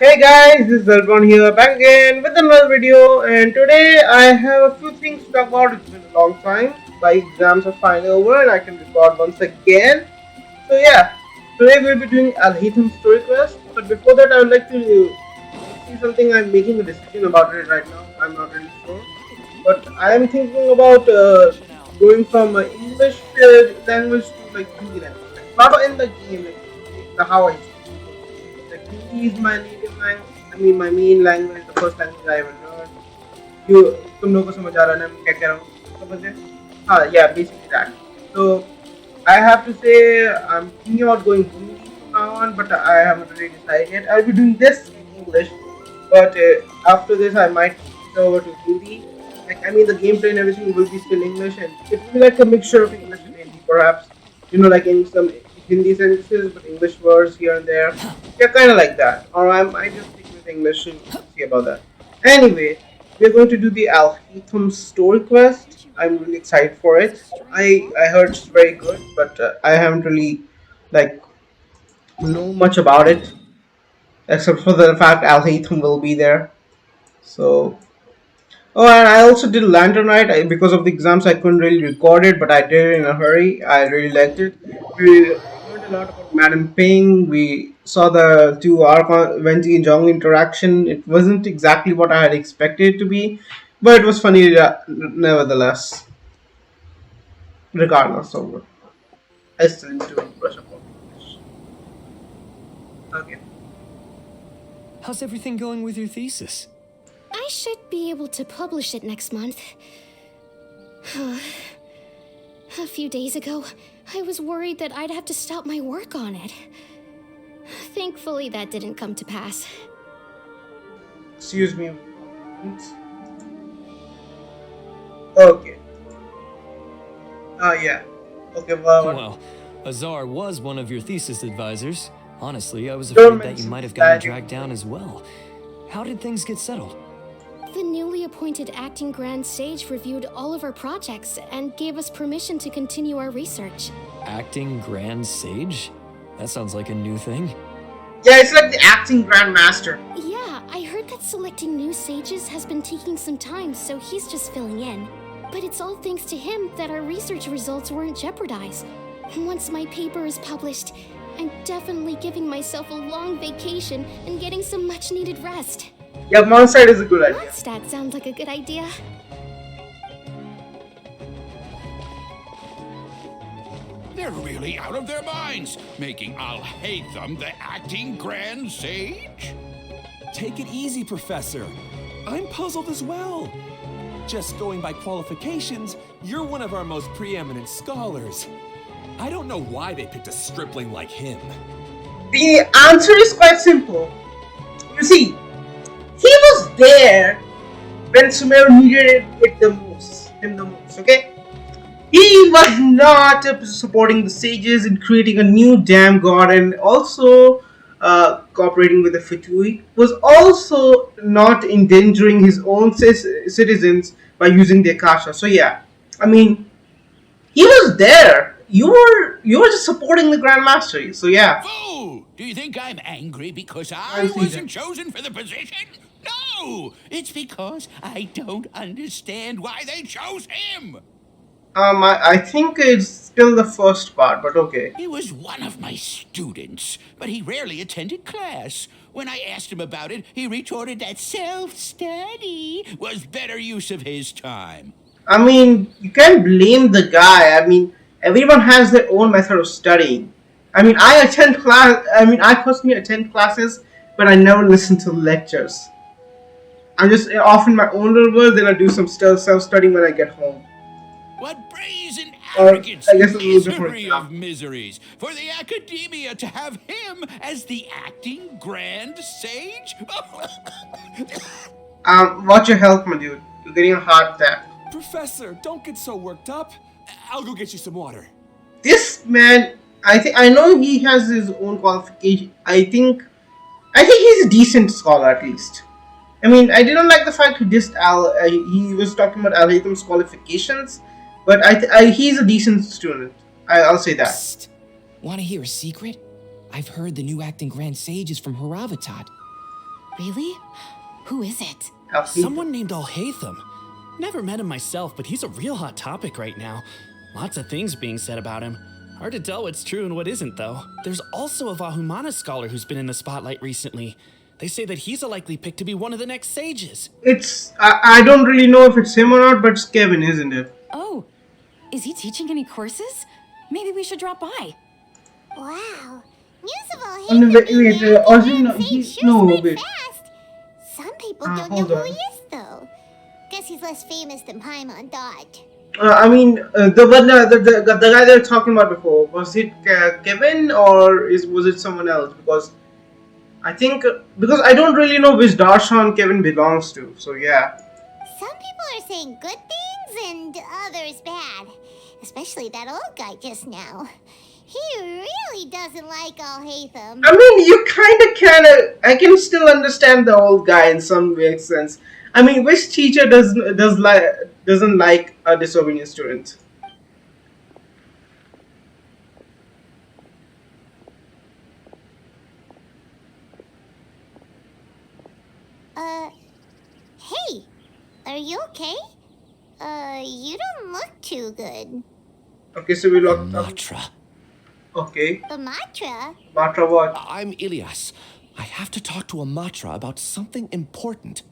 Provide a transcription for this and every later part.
Hey guys, this is Zalban here back again with another video, and today I have a few things to talk about. It's been a long time. My exams are finally over and I can record once again. So yeah, today we'll be doing haithum story quest. But before that I would like to see something. I'm making a decision about it right now. I'm not really sure. But I am thinking about going from English language to like Hindi language. Like, not in the game, like the how I speak. Because like Hindi is my native language. I mean my main language, the first language I ever learned. You तुम लोगों को समझ आ रहा है ना मैं क्या कह रहा हूँ समझ रहे? हाँ yeah basically that. So I have to say I'm thinking about going Hindi from now on, but I haven't really decided yet. I'll be doing this in English, but after this I might switch over to Hindi. Like I mean, the gameplay and everything will be still English, and it will be like a mixture of English and Hindi, perhaps. You know, like in some Hindi sentences, but English words here and there. Yeah, kind of like that. Or I might just stick with English and see about that. Anyway, we're going to do the Al Haithum story quest. I'm really excited for it. I heard it's very good, but I haven't really like know much about it except for the fact Al Haithum will be there. So oh, and I also did Lantern Night. Because of the exams, I couldn't really record it, but I did it in a hurry. I really liked it. We learned a lot about Madam Ping. We saw the two Archon, Venti and Jong interaction. It wasn't exactly what I had expected it to be, but it was funny nevertheless. Regardless of what, I still need to brush up on English. Okay. How's everything going with your thesis? I should be able to publish it next month. A few days ago, I was worried that I'd have to stop my work on it. Thankfully, that didn't come to pass. Excuse me. Okay. Oh yeah. Okay. Well, Azar was one of your thesis advisors. Honestly, I was Don't afraid that you mention might have that. gotten dragged down as well. How did things get settled? The newly appointed acting Grand Sage reviewed all of our projects and gave us permission to continue our research. Acting Grand Sage? That sounds like a new thing. Yeah, it's like the acting grandmaster. Yeah, I heard that selecting new sages has been taking some time, so he's just filling in. But it's all thanks to him that our research results weren't jeopardized. Once my paper is published, I'm definitely giving myself a long vacation and getting some much-needed rest. Yeah, Mondstadt is a good idea. Mondstadt sounds like a good idea. They're really out of their minds, making Al-Haitham the acting Grand Sage? Take it easy, Professor. I'm puzzled as well. Just going by qualifications, you're one of our most preeminent scholars. I don't know why they picked a stripling like him. The answer is quite simple. You see, he was there when Sumer needed him the most, okay? He was not supporting the sages in creating a new damn god and also cooperating with the Fitui, was also not endangering his own citizens by using the Akasha. So yeah, I mean, he was there. You were just supporting the Grandmaster. So yeah. Fool! Do you think I'm angry because I I see wasn't that. chosen for the position? No! It's because I don't understand why they chose him! I think it's still the first part, but okay. He was one of my students, but he rarely attended class. When I asked him about it, he retorted that self-study was better use of his time. I mean, you can't blame the guy. I mean, everyone has their own method of studying. I mean, I personally attend classes, but I never listen to lectures. I'm just off in my own little world, then I do some self-studying when I get home. What brazen Or, arrogance I and guess a little different misery now. of miseries for the academia to have him as the acting Grand Sage? Watch your health, my dude. You're getting a heart attack. Professor, don't get so worked up. I'll go get you some water. This man, I know he has his own qualification. I think he's a decent scholar at least. I mean, I didn't like the fact he dissed Al. He was talking about Al Haytham's qualifications, but he's a decent student. I'll say that. Psst. Want to hear a secret? I've heard the new acting Grand Sage is from Haravatat. Really? Who is it? Someone named haithum. Never met him myself, but he's a real hot topic right now. Lots of things being said about him. Hard to tell what's true and what isn't, though. There's also a Vahumana scholar who's been in the spotlight recently. They say that he's a likely pick to be one of the next sages. I don't really know if it's him or not, but it's Kevin, isn't it? Oh, is he teaching any courses? Maybe we should drop by. Wow. News of all Oh, no, Haithum wait, being wait, married to also, Grand no, Sage he- sure no, spread wait. fast. Some people don't know Hold who on. he is, though. Guess he's less famous than Paimon thought. The guy they were talking about before, was it Kevin or was it someone else? Because I think because I don't really know which darshan Kevin belongs to. So yeah. Some people are saying good things and others bad. Especially that old guy just now. He really doesn't like all Haithum. I mean, you kind of. I can still understand the old guy in some way sense. I mean, which teacher doesn't like a disobedient student? Hey, are you okay? You don't look too good. Okay, so we locked up. Matra. Okay, The Matra? Matra what? I'm Ilias. I have to talk to a Matra about something important.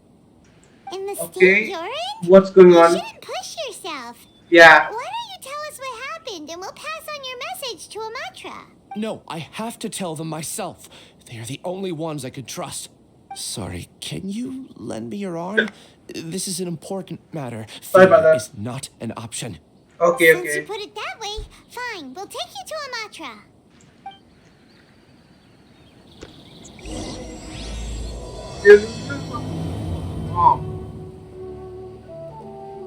In the state Okay, you're in? what's going You on? shouldn't push yourself. Yeah. Why don't you tell us what happened and we'll pass on your message to a Matra? No, I have to tell them myself. They are the only ones I could trust. Sorry, can you lend me your arm? This is an important matter. Sorry about Failure that. is not an option. Okay, Since you okay. put it that way, fine. We'll take you to a Matra. Oh.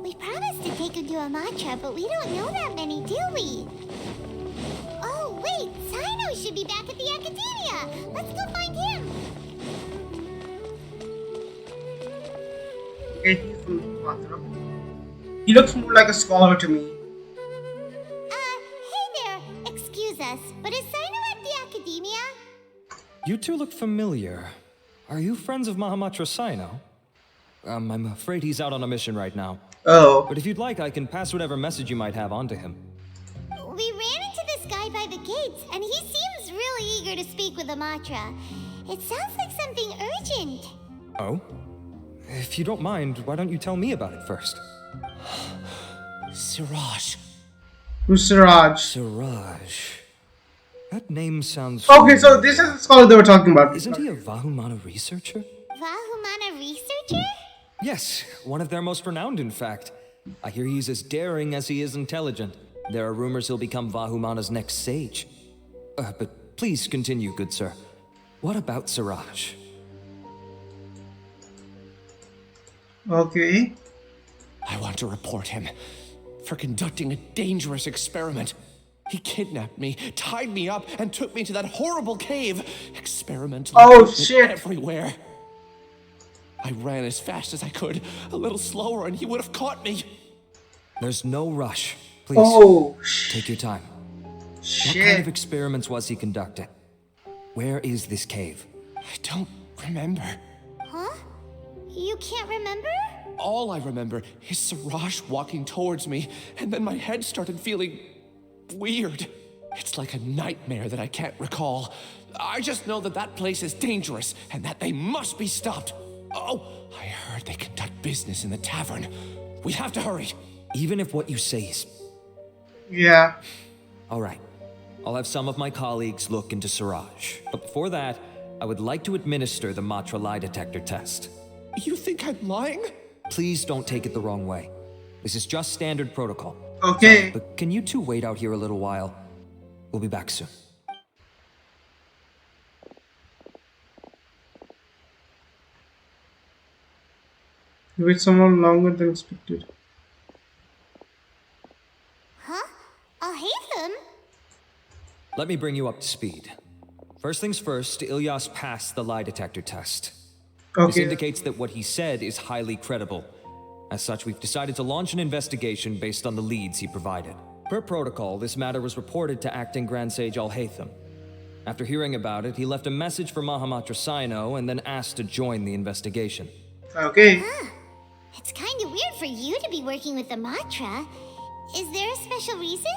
We promised to take you to a Matra, but we don't know that many, do we? Oh, wait. Sino should be back at the Academia. Let's go find him. Okay, he's from Matra. He looks more like a scholar to me. Hey there. Excuse us, but is Sino at the Academia? You two look familiar. Are you friends of Mahamatra Sino? I'm afraid he's out on a mission right now. Oh. But if you'd like, I can pass whatever message you might have on to him. We ran into this guy by the gates, and he seems really eager to speak with the Matra. It sounds like something urgent. Oh? If you don't mind, why don't you tell me about it first? Siraj. Who's Siraj? Siraj. That name sounds Okay, so familiar. this is the scholar they were talking about. Isn't he a Vahumana researcher? Vahumana researcher? Yes, one of their most renowned, in fact. I hear he's as daring as he is intelligent. There are rumors he'll become Vahumana's next sage. But please continue, good sir. What about Siraj? Okay. I want to report him for conducting a dangerous experiment. He kidnapped me, tied me up, and took me to that horrible cave. Experimental Oh, equipment shit. everywhere. I ran as fast as I could, a little slower, and he would have caught me. There's no rush. Please, Oh, take your time. What kind of shit. experiments was he conducting? Where is this cave? I don't remember. Huh? You can't remember? All I remember is Siraj walking towards me, and then my head started feeling weird. It's like a nightmare that I can't recall. I just know that that place is dangerous, and that they must be stopped. Oh, I heard they conduct business in the tavern. We have to hurry. Even if what you say is... Yeah. All right. I'll have some of my colleagues look into Siraj. But before that, I would like to administer the Matra lie detector test. You think I'm lying? Please don't take it the wrong way. This is just standard protocol. Okay. But can you two wait out here a little while? We'll be back soon. You wait someone longer than expected. Huh? A Haithum? Let me bring you up to speed. First things first, Ilyas passed the lie detector test. This Okay. indicates that what he said is highly credible. As such, we've decided to launch an investigation based on the leads he provided. Per protocol, this matter was reported to Acting Grand Sage Al-Haithum. After hearing about it, he left a message for Mahamatra Sino and then asked to join the investigation. Okay. It's kind of weird for you to be working with the Matra. Is there a special reason?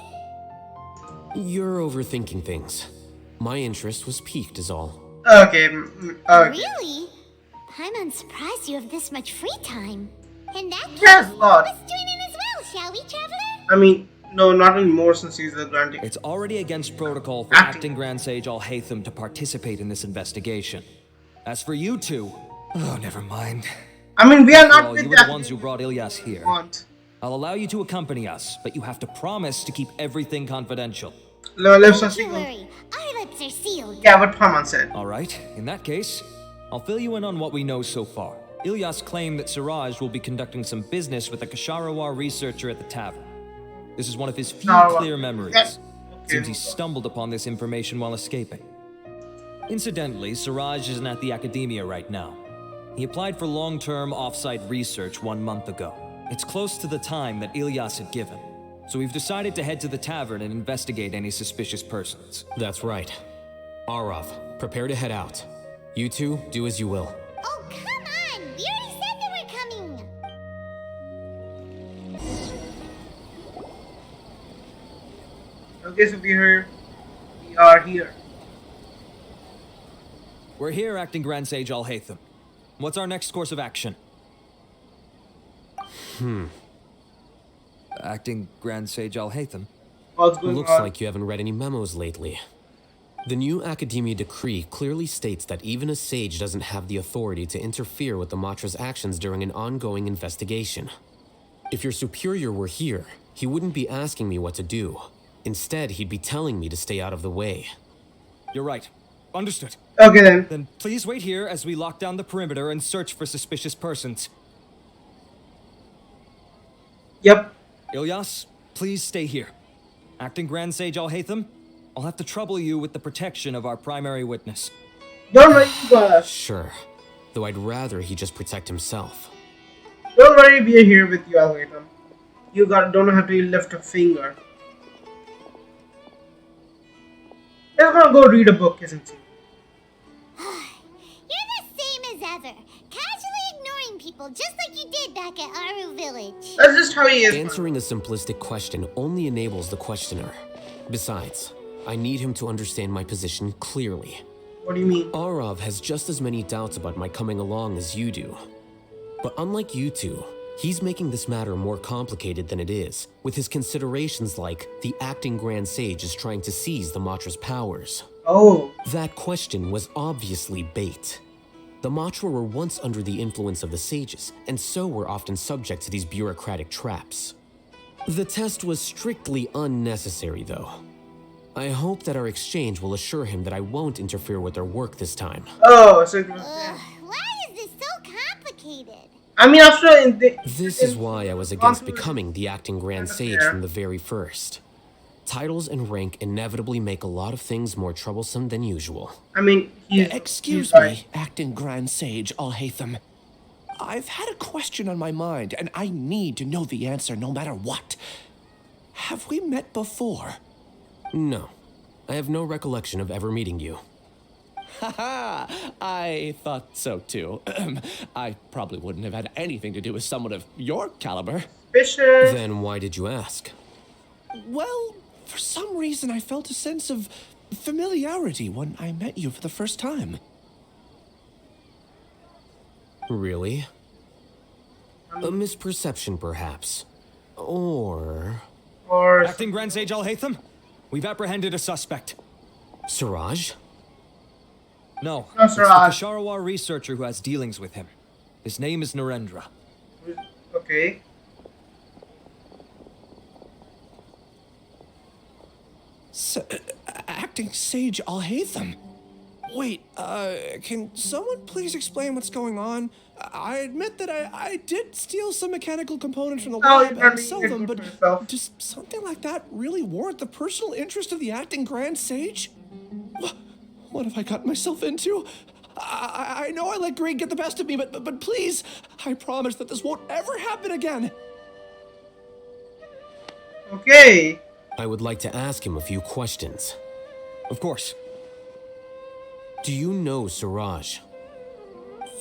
You're overthinking things. My interest was piqued is all. Okay. Okay. Really? I'm unsurprised you have this much free time. In that case, Yes, Lord. let's join in as well, shall we, Traveler? I mean, no, not anymore since he's the Grand. It's already against protocol for Acting. Acting Grand Sage Haithum to participate in this investigation. As for you two, oh, never mind. I mean, we are After not all, with you were that. the ones who brought Ilyas here. Want. I'll allow you to accompany us, but you have to promise to keep everything confidential. Let's Don't just you worry, our lips are sealed. Yeah, what Paman said. Alright, in that case, I'll fill you in on what we know so far. Ilyas claimed that Siraj will be conducting some business with a Kasharawar researcher at the tavern. This is one of his few Kasharawar. clear memories. Yes. Seems he stumbled upon this information while escaping. Incidentally, Siraj isn't at the academia right now. He applied for long-term off-site research 1 month ago. It's close to the time that Ilyas had given. So we've decided to head to the tavern and investigate any suspicious persons. That's right. Arav, prepare to head out. You two, do as you will. Oh, come on! We already said that we're coming! Okay, so we are here. We're here, Acting Grand Sage Haithum. What's our next course of action? Acting Grand Sage Haithum? What's going Looks on? like you haven't read any memos lately. The new Academia decree clearly states that even a sage doesn't have the authority to interfere with the Matra's actions during an ongoing investigation. If your superior were here, he wouldn't be asking me what to do. Instead, he'd be telling me to stay out of the way. You're right. Understood. Okay then. Then please wait here as we lock down the perimeter and search for suspicious persons. Yep. Ilyas, please stay here. Acting Grand Sage Haithum, I'll have to trouble you with the protection of our primary witness. Don't worry, boss. Sure, though I'd rather he just protect himself. Don't worry, we are here with you, Algorithm. You don't have to lift a finger. He's gonna go read a book, isn't he? You're the same as ever, casually ignoring people just like you did back at Aru Village. That's just how he is. Answering a simplistic question only enables the questioner. Besides, I need him to understand my position clearly. What do you mean? Arav has just as many doubts about my coming along as you do. But unlike you two, he's making this matter more complicated than it is, with his considerations like the acting Grand Sage is trying to seize the Matra's powers. Oh. That question was obviously bait. The Matra were once under the influence of the sages, and so were often subject to these bureaucratic traps. The test was strictly unnecessary, though. I hope that our exchange will assure him that I won't interfere with their work this time. Oh, so it was. Why is this so complicated? I mean, after This is why I was against becoming the acting Grand Sage from the very first. Titles and rank inevitably make a lot of things more troublesome than usual. I mean, Excuse he's right. me, Acting Grand Sage Haithum. I've had a question on my mind, and I need to know the answer no matter what. Have we met before? No, I have no recollection of ever meeting you. Haha, I thought so too. I probably wouldn't have had anything to do with someone of your caliber. Fisher. Then why did you ask? Well, for some reason I felt a sense of familiarity when I met you for the first time. Really? A misperception, perhaps. Or... Acting Grand Sage Haithum, we've apprehended a suspect. Siraj? No, No, it's the Siraj. Kasharawar researcher who has dealings with him. His name is Narendra. Okay. Acting Sage Haithum. Wait, can someone please explain what's going on? I admit that I did steal some mechanical components from the Oh, lab you're not and sell being them, good but for yourself. does something like that really warrant the personal interest of the acting Grand Sage? What have I gotten myself into? I know I let greed get the best of me, but please, I promise that this won't ever happen again. Okay. I would like to ask him a few questions. Of course. Do you know Siraj?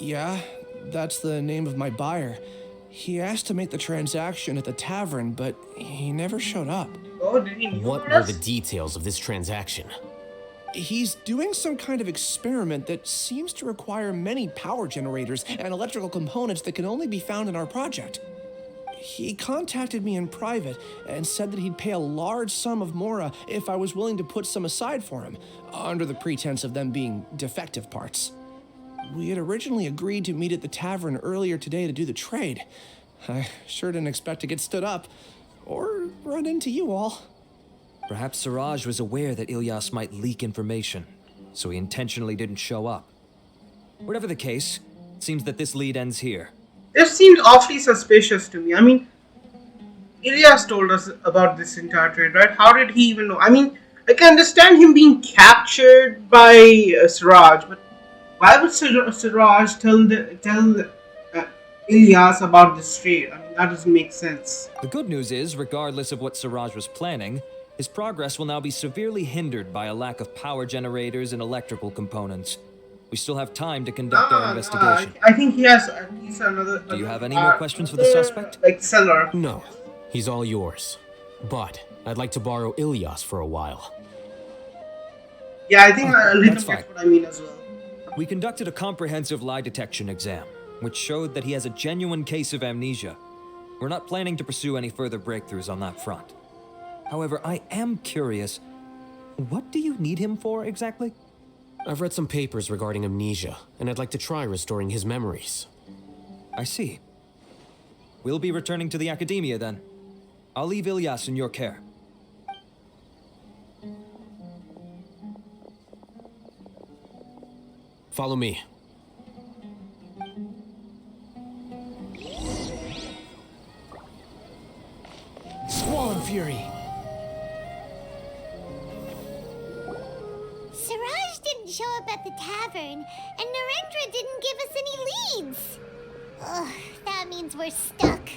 Yeah, that's the name of my buyer. He asked to make the transaction at the tavern, but he never showed up. Oh, did he knew What about were us? the details of this transaction? He's doing some kind of experiment that seems to require many power generators and electrical components that can only be found in our project. He contacted me in private and said that he'd pay a large sum of Mora if I was willing to put some aside for him, under the pretense of them being defective parts. We had originally agreed to meet at the tavern earlier today to do the trade. I sure didn't expect to get stood up, or run into you all. Perhaps Siraj was aware that Ilyas might leak information, so he intentionally didn't show up. Whatever the case, it seems that this lead ends here. This seemed awfully suspicious to me. I mean, Ilyas told us about this entire trade, right? How did he even know? I mean, I can understand him being captured by Siraj, but why would Siraj tell Ilyas about this trade? I mean, that doesn't make sense. The good news is, regardless of what Siraj was planning, his progress will now be severely hindered by a lack of power generators and electrical components. We still have time to conduct our investigation. I think he has at least another. Do you have any more questions for the suspect? Like seller. No, he's all yours. But I'd like to borrow Ilyas for a while. Yeah, I think a little That's bit fine. what I mean as well. We conducted a comprehensive lie detection exam, which showed that he has a genuine case of amnesia. We're not planning to pursue any further breakthroughs on that front. However, I am curious, what do you need him for exactly? I've read some papers regarding amnesia, and I'd like to try restoring his memories. I see. We'll be returning to the Academia then. I'll leave Ilyas in your care. Follow me. Squall and Fury. Siraj didn't show up at the tavern, and Narendra didn't give us any leads. Ugh, that means we're stuck.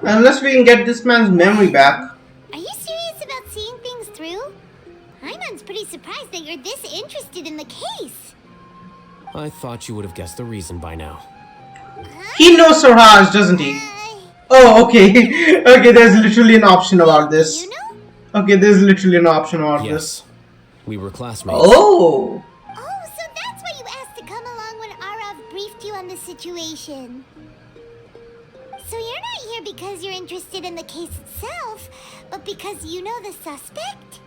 Unless we can get this man's memory back. Are you serious about seeing things through? Ayman's pretty surprised that you're this interested in the case. I thought you would have guessed the reason by now. He knows Siraj, doesn't he? Oh, okay. Okay, there's literally an option about this. You know? Okay, there's literally an option about Yes, this. we were classmates. Oh! Oh, so that's why you asked to come along when Arav briefed you on the situation. So you're not here because you're interested in the case itself, but because you know the suspect?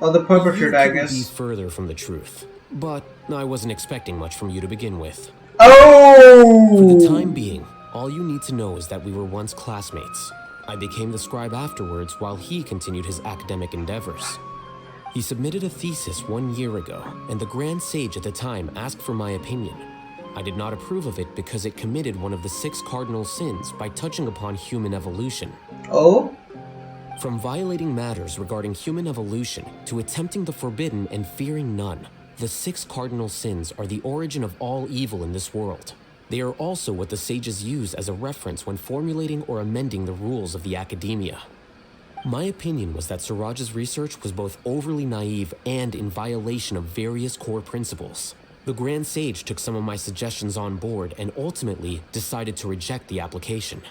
Or the perpetrator, I Couldn't be guess. further from the truth. But I wasn't expecting much from you to begin with. Oh! For the time being, all you need to know is that we were once classmates. I became the scribe afterwards while he continued his academic endeavors. He submitted a thesis 1 year ago, and the Grand Sage at the time asked for my opinion. I did not approve of it because it committed one of the 6 cardinal sins by touching upon human evolution. Oh? From violating matters regarding human evolution to attempting the forbidden and fearing none, the 6 cardinal sins are the origin of all evil in this world. They are also what the sages use as a reference when formulating or amending the rules of the Academia. My opinion was that Siraj's research was both overly naive and in violation of various core principles. The Grand Sage took some of my suggestions on board and ultimately decided to reject the application.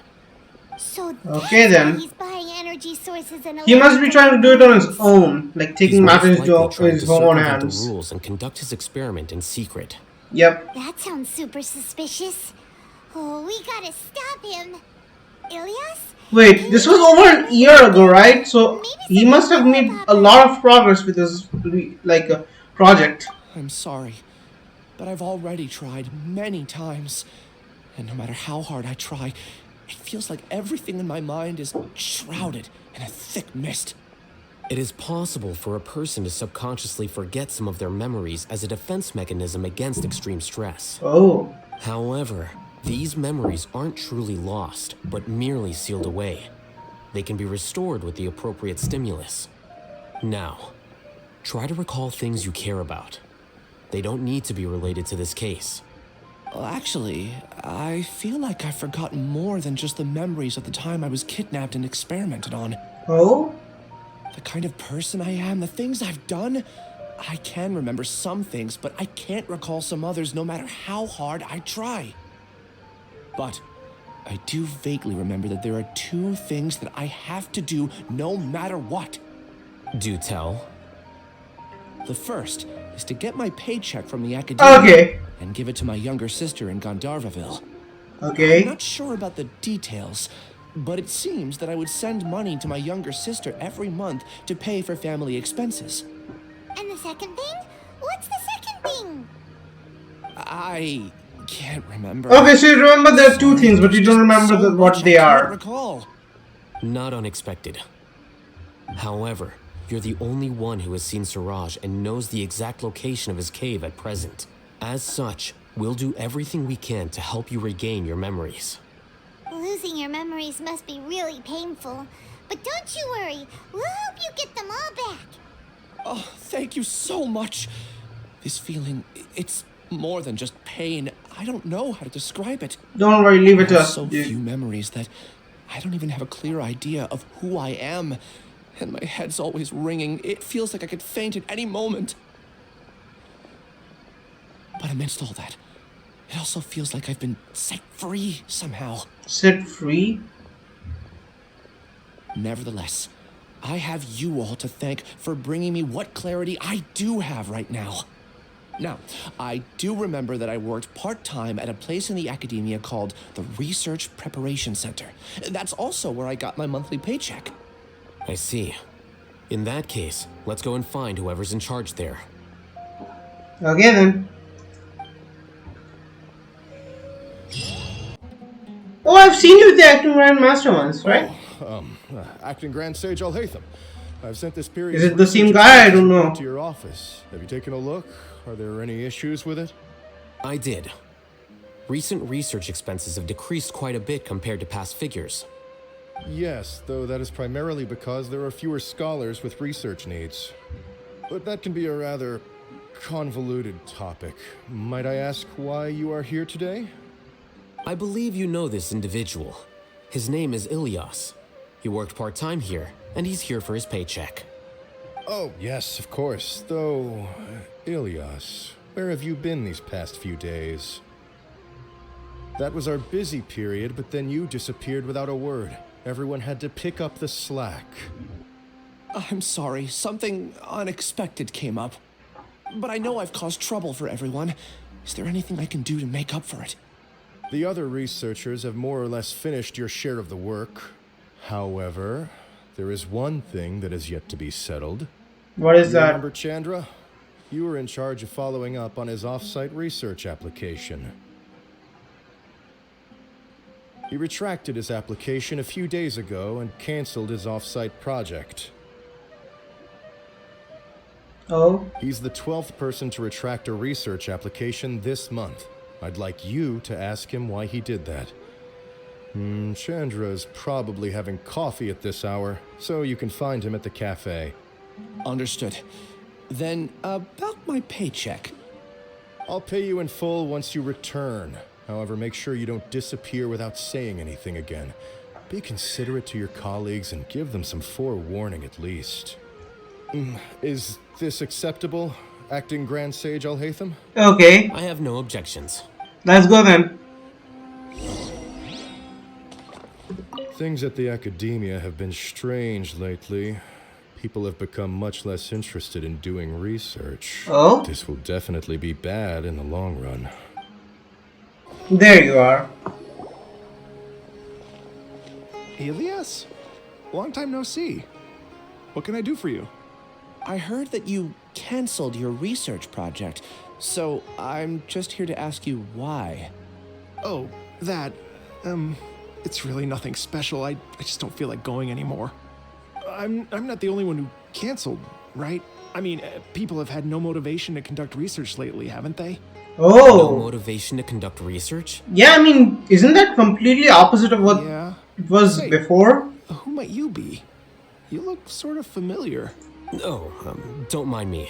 So Okay, that's then. why he's buying energy sources and He must be trying to do it on his own, like He's taking most matters likely into trying his to own circumvent hands. the rules and conduct his experiment in secret. Yep. That sounds super suspicious. Oh, we gotta stop him. Ilyas? Wait, this was over a year ago, right? So he must have made a lot of progress with his project. I'm sorry, but I've already tried many times. And no matter how hard I try, it feels like everything in my mind is shrouded in a thick mist. It is possible for a person to subconsciously forget some of their memories as a defense mechanism against extreme stress. Oh. However, these memories aren't truly lost, but merely sealed away. They can be restored with the appropriate stimulus. Now, try to recall things you care about. They don't need to be related to this case. Well, actually, I feel like I've forgotten more than just the memories of the time I was kidnapped and experimented on. Oh? The kind of person I am, the things I've done, I can remember some things, but I can't recall some others no matter how hard I try. But I do vaguely remember that there are two things that I have to do no matter what. Do tell. The first is to get my paycheck from the academia Okay. and give it to my younger sister in Gandharvaville. I'm Okay. not sure about the details, but it seems that I would send money to my younger sister every month to pay for family expenses. And the second thing? What's the second thing? I can't remember. Okay, so you remember there are two things, but you don't remember So what much they I can't are. recall. Not unexpected. However, you're the only one who has seen Suraj and knows the exact location of his cave at present. As such, we'll do everything we can to help you regain your memories. Losing your memories must be really painful. But don't you worry, we'll help you get them all back. Oh, thank you so much. This feeling, it's more than just pain. I don't know how to describe it. Don't worry, leave it I to have us. so dude. few memories that I don't even have a clear idea of who I am. And my head's always ringing. It feels like I could faint at any moment. But amidst all that, it also feels like I've been set free somehow. Set free? Nevertheless, I have you all to thank for bringing me what clarity I do have right now. Now, I do remember that I worked part-time at a place in the academia called the Research Preparation Center. That's also where I got my monthly paycheck. I see. In that case, let's go and find whoever's in charge there. Okay then. Oh, I've seen you with the acting Grand Master once, right? Acting Grand Sage Haithum. I've sent this period. Is it the same guy? I don't know. To your office. Have you taken a look? Are there any issues with it? I did. Recent research expenses have decreased quite a bit compared to past figures. Yes, though that is primarily because there are fewer scholars with research needs. But that can be a rather convoluted topic. Might I ask why you are here today? I believe you know this individual. His name is Ilyas. He worked part-time here, and he's here for his paycheck. Oh, yes, of course. Though, Ilyas, where have you been these past few days? That was our busy period, but then you disappeared without a word. Everyone had to pick up the slack. I'm sorry, something unexpected came up. But I know I've caused trouble for everyone. Is there anything I can do to make up for it? The other researchers have more or less finished your share of the work. However, there is one thing that is yet to be settled. What is You that? remember Chandra? You were in charge of following up on his off-site research application. He retracted his application a few days ago and canceled his off-site project. Oh, He's the 12th person to retract a research application this month. I'd like you to ask him why he did that. Chandra is probably having coffee at this hour, so you can find him at the cafe. Understood. Then, about my paycheck. I'll pay you in full once you return. However, make sure you don't disappear without saying anything again. Be considerate to your colleagues and give them some forewarning at least. Is this acceptable, Acting Grand Sage Haithum? okay. I have no objections. Let's go then. Things at the academia have been strange lately. People have become much less interested in doing research. Oh, This will definitely be bad in the long run. there you are. Ilyas? Long time no see. What can I do for you? I heard that you canceled your research project, so I'm just here to ask you why. Oh, that, it's really nothing special. I just don't feel like going anymore. I'm not the only one who canceled, right? I mean, people have had no motivation to conduct research lately, haven't they? No Oh, motivation to conduct research? yeah, I mean, isn't that completely opposite of what Yeah. it was Say, before? Who might you be? You look sort of familiar. Oh, don't mind me.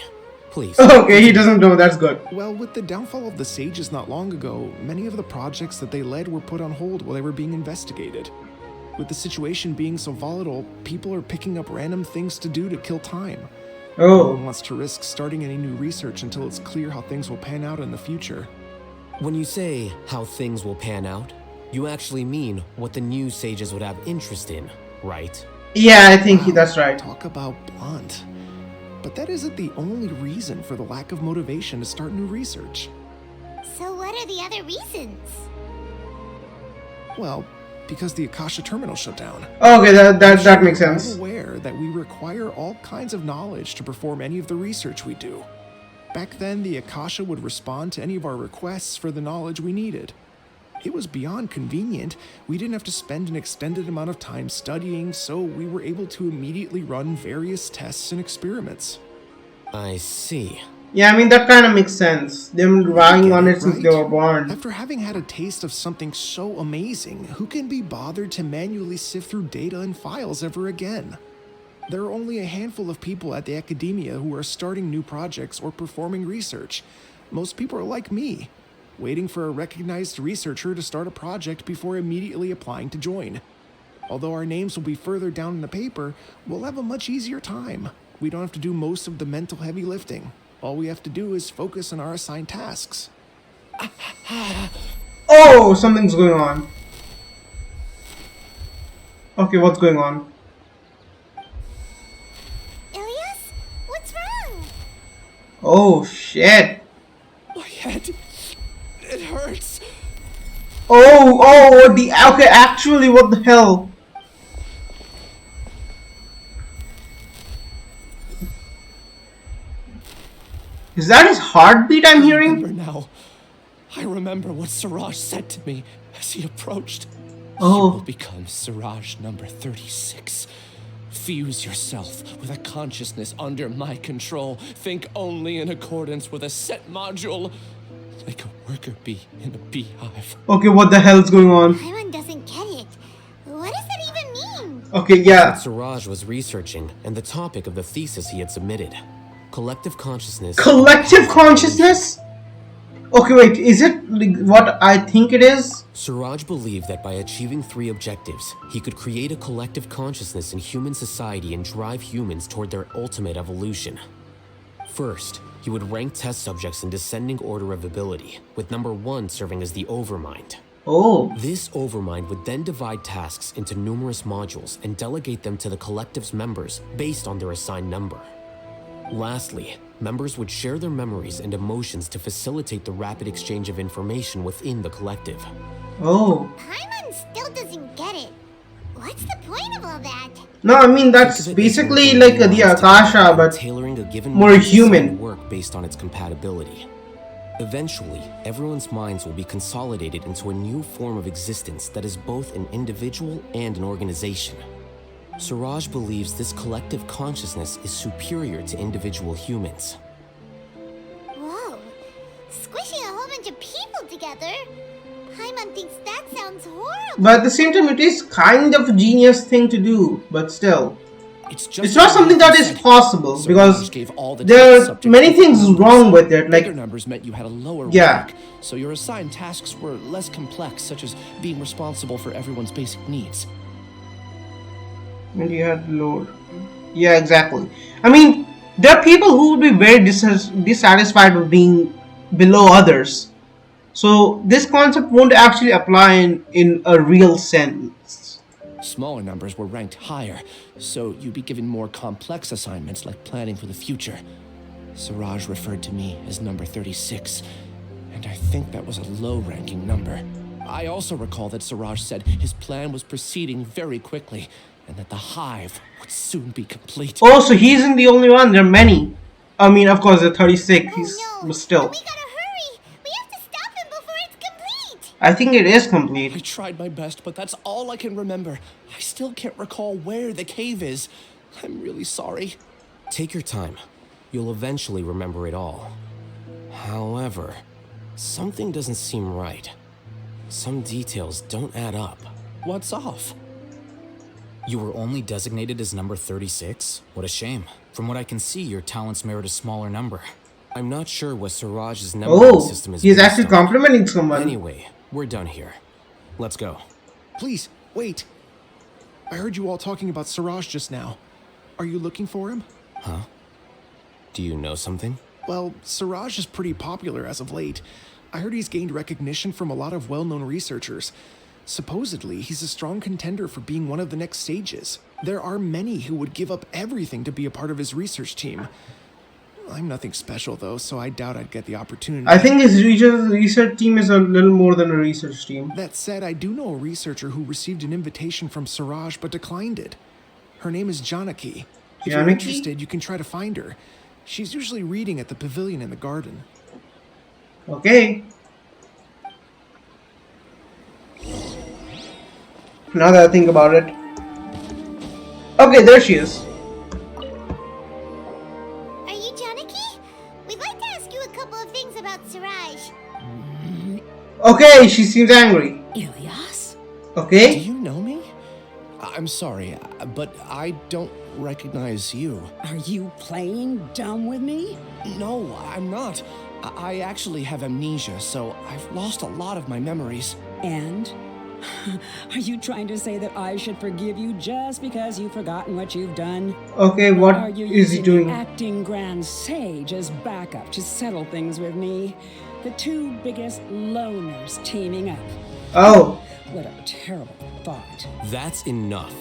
Please. Okay, he doesn't know, that's good. Well, with the downfall of the Sages not long ago, many of the projects that they led were put on hold while they were being investigated. With the situation being so volatile, people are picking up random things to do to kill time. No Oh, one wants to risk starting any new research until it's clear how things will pan out in the future. When you say how things will pan out, you actually mean what the new sages would have interest in, right? yeah, I think Wow, that's right. Talk about blunt. But that isn't the only reason for the lack of motivation to start new research. So what are the other reasons? Well, because the Akasha terminal shut down. Okay, that makes I'm sense. aware that we require all kinds of knowledge to perform any of the research we do. Back then, the Akasha would respond to any of our requests for the knowledge we needed. It was beyond convenient. We didn't have to spend an extended amount of time studying, so we were able to immediately run various tests and experiments. I see. Yeah, I mean that kind of makes sense. Them relying on it since they were born. After having had a taste of something so amazing, who can be bothered to manually sift through data and files ever again? There are only a handful of people at the academia who are starting new projects or performing research. Most people are like me, waiting for a recognized researcher to start a project before immediately applying to join. Although our names will be further down in the paper, we'll have a much easier time. We don't have to do most of the mental heavy lifting. All we have to do is focus on our assigned tasks. Oh, something's going on. Okay, what's going on? Ilias? What's wrong? Oh, shit. My head. It hurts. Okay, actually, what the hell? Is that his heartbeat I'm hearing? Now, I remember what Siraj said to me as he approached. Oh. You will become Siraj number 36. Fuse yourself with a consciousness under my control. Think only in accordance with a set module. Like a worker bee in a beehive. Okay, what the hell's going on? Paimon doesn't get it. What does that even mean? Okay, yeah. What Siraj was researching and the topic of the thesis he had submitted. Collective consciousness. Collective consciousness? Okay, wait, is it like what I think it is? Siraj believed that by achieving 3 objectives, he could create a collective consciousness in human society and drive humans toward their ultimate evolution. First, he would rank test subjects in descending order of ability, with number 1 serving as the Overmind. Oh. This Overmind would then divide tasks into numerous modules and delegate them to the collective's members based on their assigned number. Lastly, members would share their memories and emotions to facilitate the rapid exchange of information within the collective. Oh. Paimon still doesn't get it. What's the point of all that? No, I mean that's basically like the Akasha, but tailoring a given more human. Work based on its compatibility. Eventually, everyone's minds will be consolidated into a new form of existence that is both an individual and an organization. Siraj believes this collective consciousness is superior to individual humans. Whoa. Squishing a whole bunch of people together? Paimon thinks that sounds horrible. But at the same time, it is kind of a genius thing to do, but still. It's not something that is possible, because there are many things wrong with it, like... Bigger numbers meant you had a lower Yeah. rank, so your assigned tasks were less complex, such as being responsible for everyone's basic needs. And you had load. Yeah, exactly. I mean, there are people who would be very dissatisfied with being below others. So this concept won't actually apply in a real sense. Smaller numbers were ranked higher, so you'd be given more complex assignments like planning for the future. Siraj referred to me as number 36, and I think that was a low-ranking number. I also recall that Siraj said his plan was proceeding very quickly, and that the hive would soon be complete. Oh, so he isn't the only one. There are many. I mean, of course, they're 36. But still. We gotta hurry. We have to stop him before it's complete. I think it is complete. I tried my best, but that's all I can remember. I still can't recall where the cave is. I'm really sorry. Take your time. You'll eventually remember it all. However, something doesn't seem right. Some details don't add up. What's off? You were only designated as number 36? What a shame. From what I can see, your talents merit a smaller number. I'm not sure what Siraj's numbering system is. He's based actually on. complimenting someone. Anyway, we're done here. Let's go. Please, wait. I heard you all talking about Siraj just now. Are you looking for him? Huh? Do you know something? Well, Siraj is pretty popular as of late. I heard he's gained recognition from a lot of well-known researchers. Supposedly, he's a strong contender for being one of the next sages. There are many who would give up everything to be a part of his research team. I'm nothing special, though, so I doubt I'd get the opportunity. I think his research team is a little more than a research team. That said, I do know a researcher who received an invitation from Siraj but declined it. Her name is Janaki. If you're interested, you can try to find her. She's usually reading at the pavilion in the garden. Okay. Now that I think about it. Okay, there she is. Are you Janaki? We'd like to ask you a couple of things about Siraj. Okay, she seems angry. Ilyas? Okay. Do you know me? I'm sorry, but I don't recognize you. Are you playing dumb with me? No, I'm not. I actually have amnesia, so I've lost a lot of my memories. And? Are you trying to say that I should forgive you just because you've forgotten what you've done? Okay, what Are you is he doing? acting grand sage as backup to settle things with me? The two biggest loners teaming up. Oh. What a terrible thought. That's enough.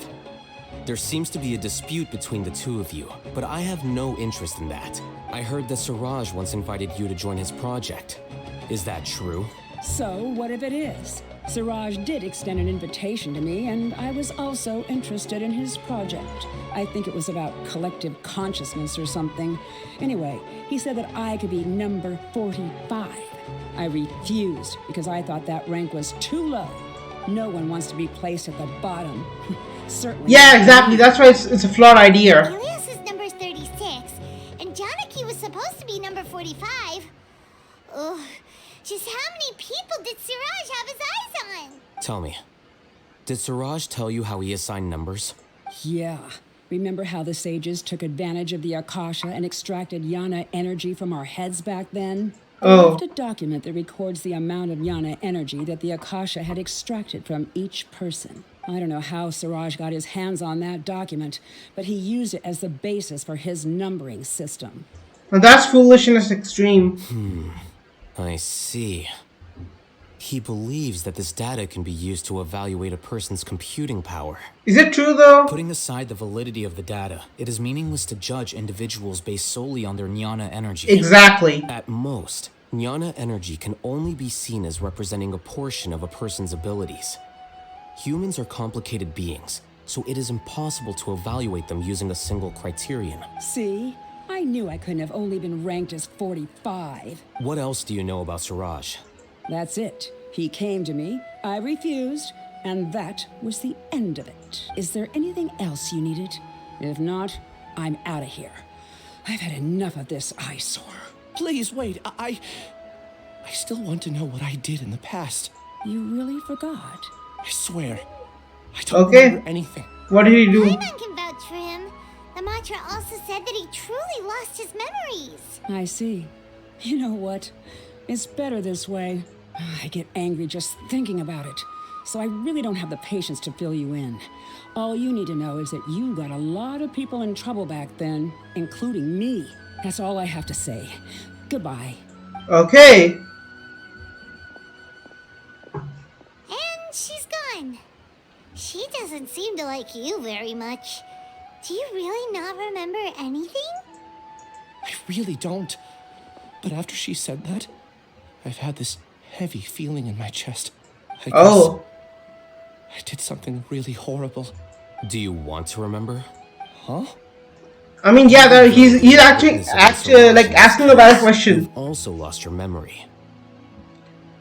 There seems to be a dispute between the two of you, but I have no interest in that. I heard that Siraj once invited you to join his project. Is that true? So, what if it is? Siraj did extend an invitation to me, and I was also interested in his project. I think it was about collective consciousness or something. Anyway, he said that I could be number 45. I refused because I thought that rank was too low. No one wants to be placed at the bottom. Certainly. Yeah, exactly. That's why it's a flawed idea. Ilyas is number 36, and Janaki was supposed to be number 45. Ugh. Just how many people did Siraj have his eyes on? Tell me, did Siraj tell you how he assigned numbers? Yeah. Remember how the sages took advantage of the Akasha and extracted Yana energy from our heads back then? They left a document that records the amount of Yana energy that the Akasha had extracted from each person. I don't know how Siraj got his hands on that document, but he used it as the basis for his numbering system. Now that's foolishness extreme. I see. He believes that this data can be used to evaluate a person's computing power. Is it true though? Putting aside the validity of the data, it is meaningless to judge individuals based solely on their jnana energy. Exactly. At most, jnana energy can only be seen as representing a portion of a person's abilities. Humans are complicated beings, so it is impossible to evaluate them using a single criterion. See? I knew I couldn't have only been ranked as 45. What else do you know about Siraj? That's it. He came to me, I refused, and that was the end of it. Is there anything else you needed? If not, I'm out of here. I've had enough of this eyesore. Please wait, I still want to know what I did in the past. You really forgot? I swear, I don't remember anything. What did he do? Paimon can vouch for him. The mantra also said that he truly lost his memories. I see. You know what? It's better this way. I get angry just thinking about it. So I really don't have the patience to fill you in. All you need to know is that you got a lot of people in trouble back then, including me. That's all I have to say. Goodbye. Okay. And she's gone. She doesn't seem to like you very much. Do you really not remember anything? I really don't. But after she said that, I've had this heavy feeling in my chest. I guess I did something really horrible. Do you want to remember? Huh? I mean, yeah, he's actually like asking a valid question. You've also lost your memory.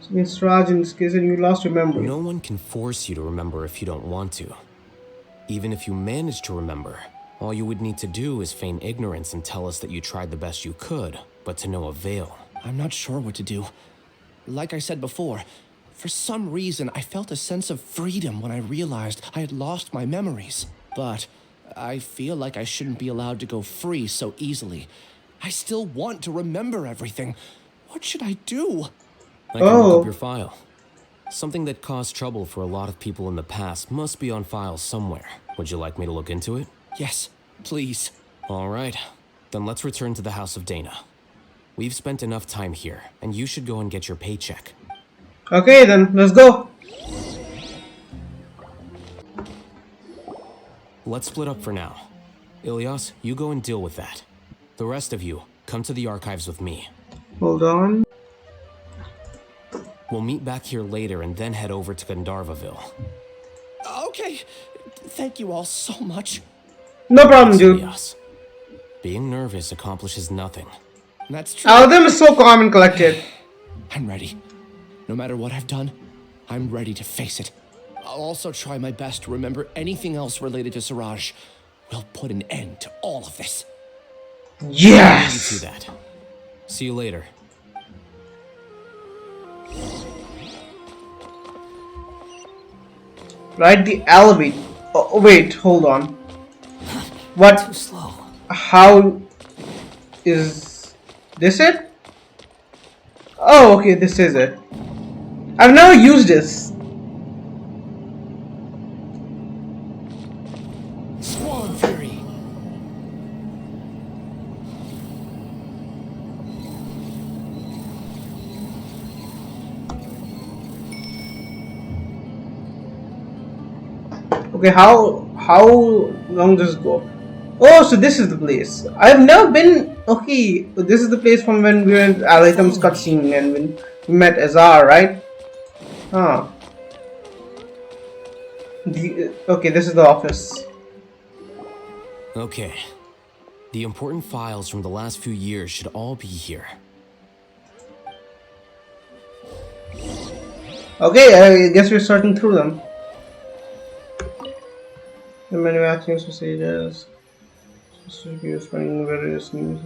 So it's Raj in this case, and you lost your memory. No one can force you to remember if you don't want to. Even if you manage to remember, all you would need to do is feign ignorance and tell us that you tried the best you could, but to no avail. I'm not sure what to do. Like I said before, for some reason I felt a sense of freedom when I realized I had lost my memories. But I feel like I shouldn't be allowed to go free so easily. I still want to remember everything. What should I do? I can look up your file. Something that caused trouble for a lot of people in the past must be on file somewhere. Would you like me to look into it? Yes, please. All right. Then let's return to the House of Dana. We've spent enough time here, and you should go and get your paycheck. Okay, then let's go. Let's split up for now. Ilias, you go and deal with that. The rest of you, come to the archives with me. Hold on. We'll meet back here later and then head over to Gandharvaville. Okay. Thank you all so much. No problem, dude. Ilias, being nervous accomplishes nothing. That's true. Alden is so calm and collected. I'm ready. No matter what I've done, I'm ready to face it. I'll also try my best to remember anything else related to Siraj. We'll put an end to all of this. Yes! You do that. See you later. Right, the elevator. Oh, wait, hold on. What? Too slow. How is this it? Oh, okay, this is it. I've never used this. Swan Fury. Okay, how long does it go? Oh, so this is the place. I've never been. Okay, this is the place from when we were in Haithum's cutscene and when we met Azar, right? Huh. Okay, this is the office. Okay. The important files from the last few years should all be here. Okay, I guess we're sorting through them. The manufacturing procedures. Finding various news.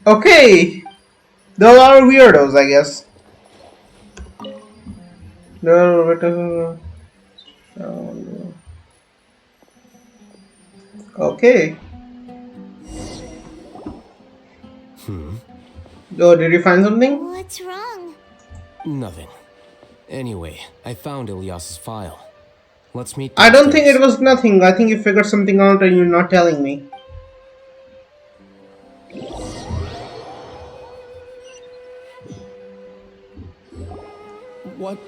Okay, there are a lot of weirdos, I guess. Okay. Oh, did you find something? What's wrong? Nothing. Anyway, I found Ilias's file. Let's meet. I don't think it was nothing. I think you figured something out and you're not telling me. What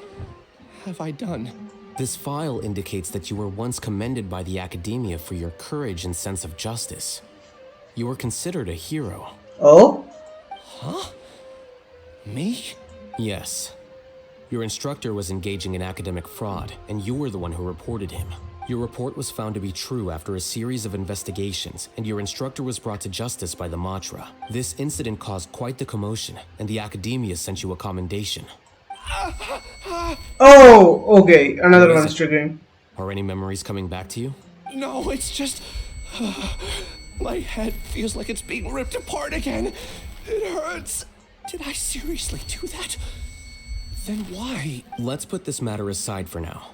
have I done? This file indicates that you were once commended by the Academia for your courage and sense of justice. You were considered a hero. Oh? Huh? Me? Yes. Your instructor was engaging in academic fraud, and you were the one who reported him. Your report was found to be true after a series of investigations, and your instructor was brought to justice by the Matra. This incident caused quite the commotion, and the Academia sent you a commendation. Oh, okay. Another one's triggering. Are any memories coming back to you? No, it's just... my head feels like it's being ripped apart again. It hurts. Did I seriously do that? Then why? Let's put this matter aside for now.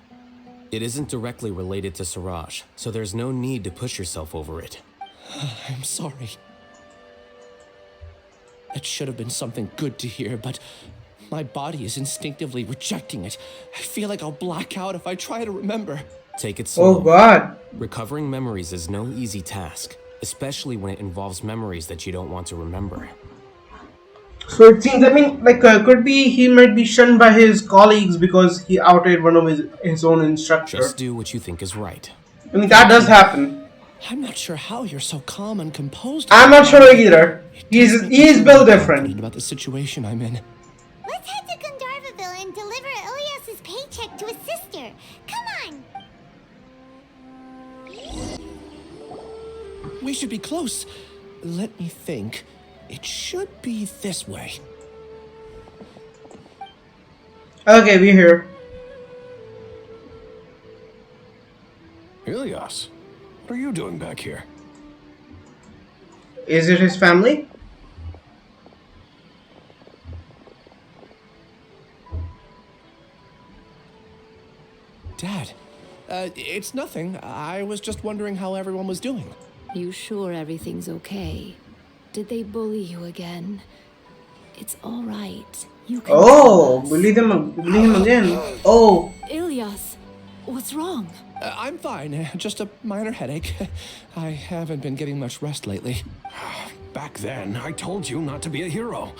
It isn't directly related to Siraj, so there's no need to push yourself over it. I'm sorry. That should have been something good to hear, but my body is instinctively rejecting it. I feel like I'll black out if I try to remember. Take it slow. Oh God. Recovering memories is no easy task, especially when it involves memories that you don't want to remember. So it seems, I mean, like, could be he might be shunned by his colleagues because he outed one of his own instructor. Just do what you think is right. I mean, that does happen. I'm not sure how you're so calm and composed. I'm not sure either. He's built different. About the situation I'm in. Let's head to Gandharvaville and deliver Ilias's paycheck to his sister. Come on. We should be close. Let me think. It should be this way. Okay, we're here. Ilias, what are you doing back here? Is it his family? Dad, it's nothing. I was just wondering how everyone was doing. You sure everything's okay? Did they bully you again? It's all right. You can Oh, bully him again. Oh, Ilyas, what's wrong? I'm fine. Just a minor headache. I haven't been getting much rest lately. Back then, I told you not to be a hero.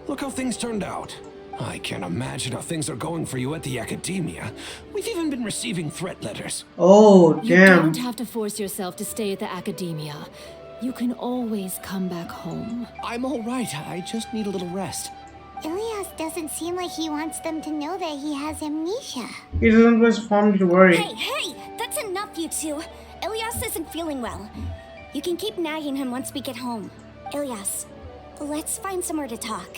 Look how things turned out. I can't imagine how things are going for you at the academia. We've even been receiving threat letters. Oh, You damn. don't have to force yourself to stay at the academia. You can always come back home. I'm all right. I just need a little rest. Ilyas doesn't seem like he wants them to know that he has amnesia. He doesn't want Form to worry. Hey, that's enough, you two. Ilyas isn't feeling well. You can keep nagging him once we get home. Ilyas, let's find somewhere to talk.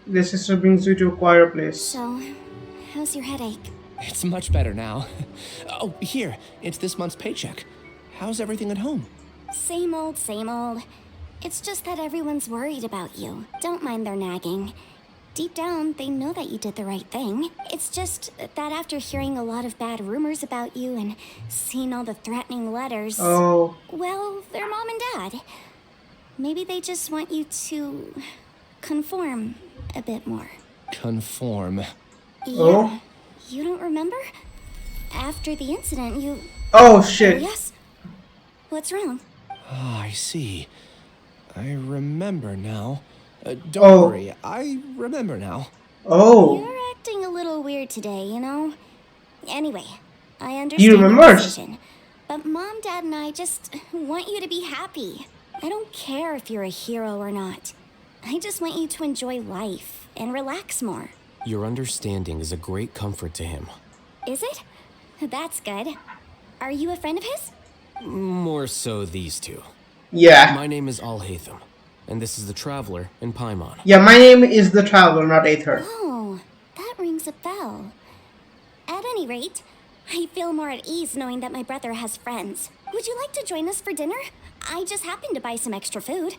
The sister brings you to a quiet place. So, how's your headache? It's much better now. Oh, here. It's this month's paycheck. How's everything at home? Same old, same old. It's just that everyone's worried about you. Don't mind their nagging. Deep down, they know that you did the right thing. It's just that after hearing a lot of bad rumors about you and seeing all the threatening letters... Oh. Well, they're mom and dad. Maybe they just want you to conform a bit more. Conform. Yeah. Oh? You don't remember? After the incident, you... Oh, shit. Yes? What's wrong? Ah, I see. I remember now. Don't worry, I remember now. Oh. You're acting a little weird today, you know? Anyway, I understand He your remembers. decision, but Mom, Dad, and I just want you to be happy. I don't care if you're a hero or not. I just want you to enjoy life and relax more. Your understanding is a great comfort to him. Is it? That's good. Are you a friend of his? More so these two. Yeah. My name is haithum, and this is the Traveler in Paimon. Yeah, my name is the Traveler, not Aether. Oh, that rings a bell. At any rate, I feel more at ease knowing that my brother has friends. Would you like to join us for dinner? I just happened to buy some extra food.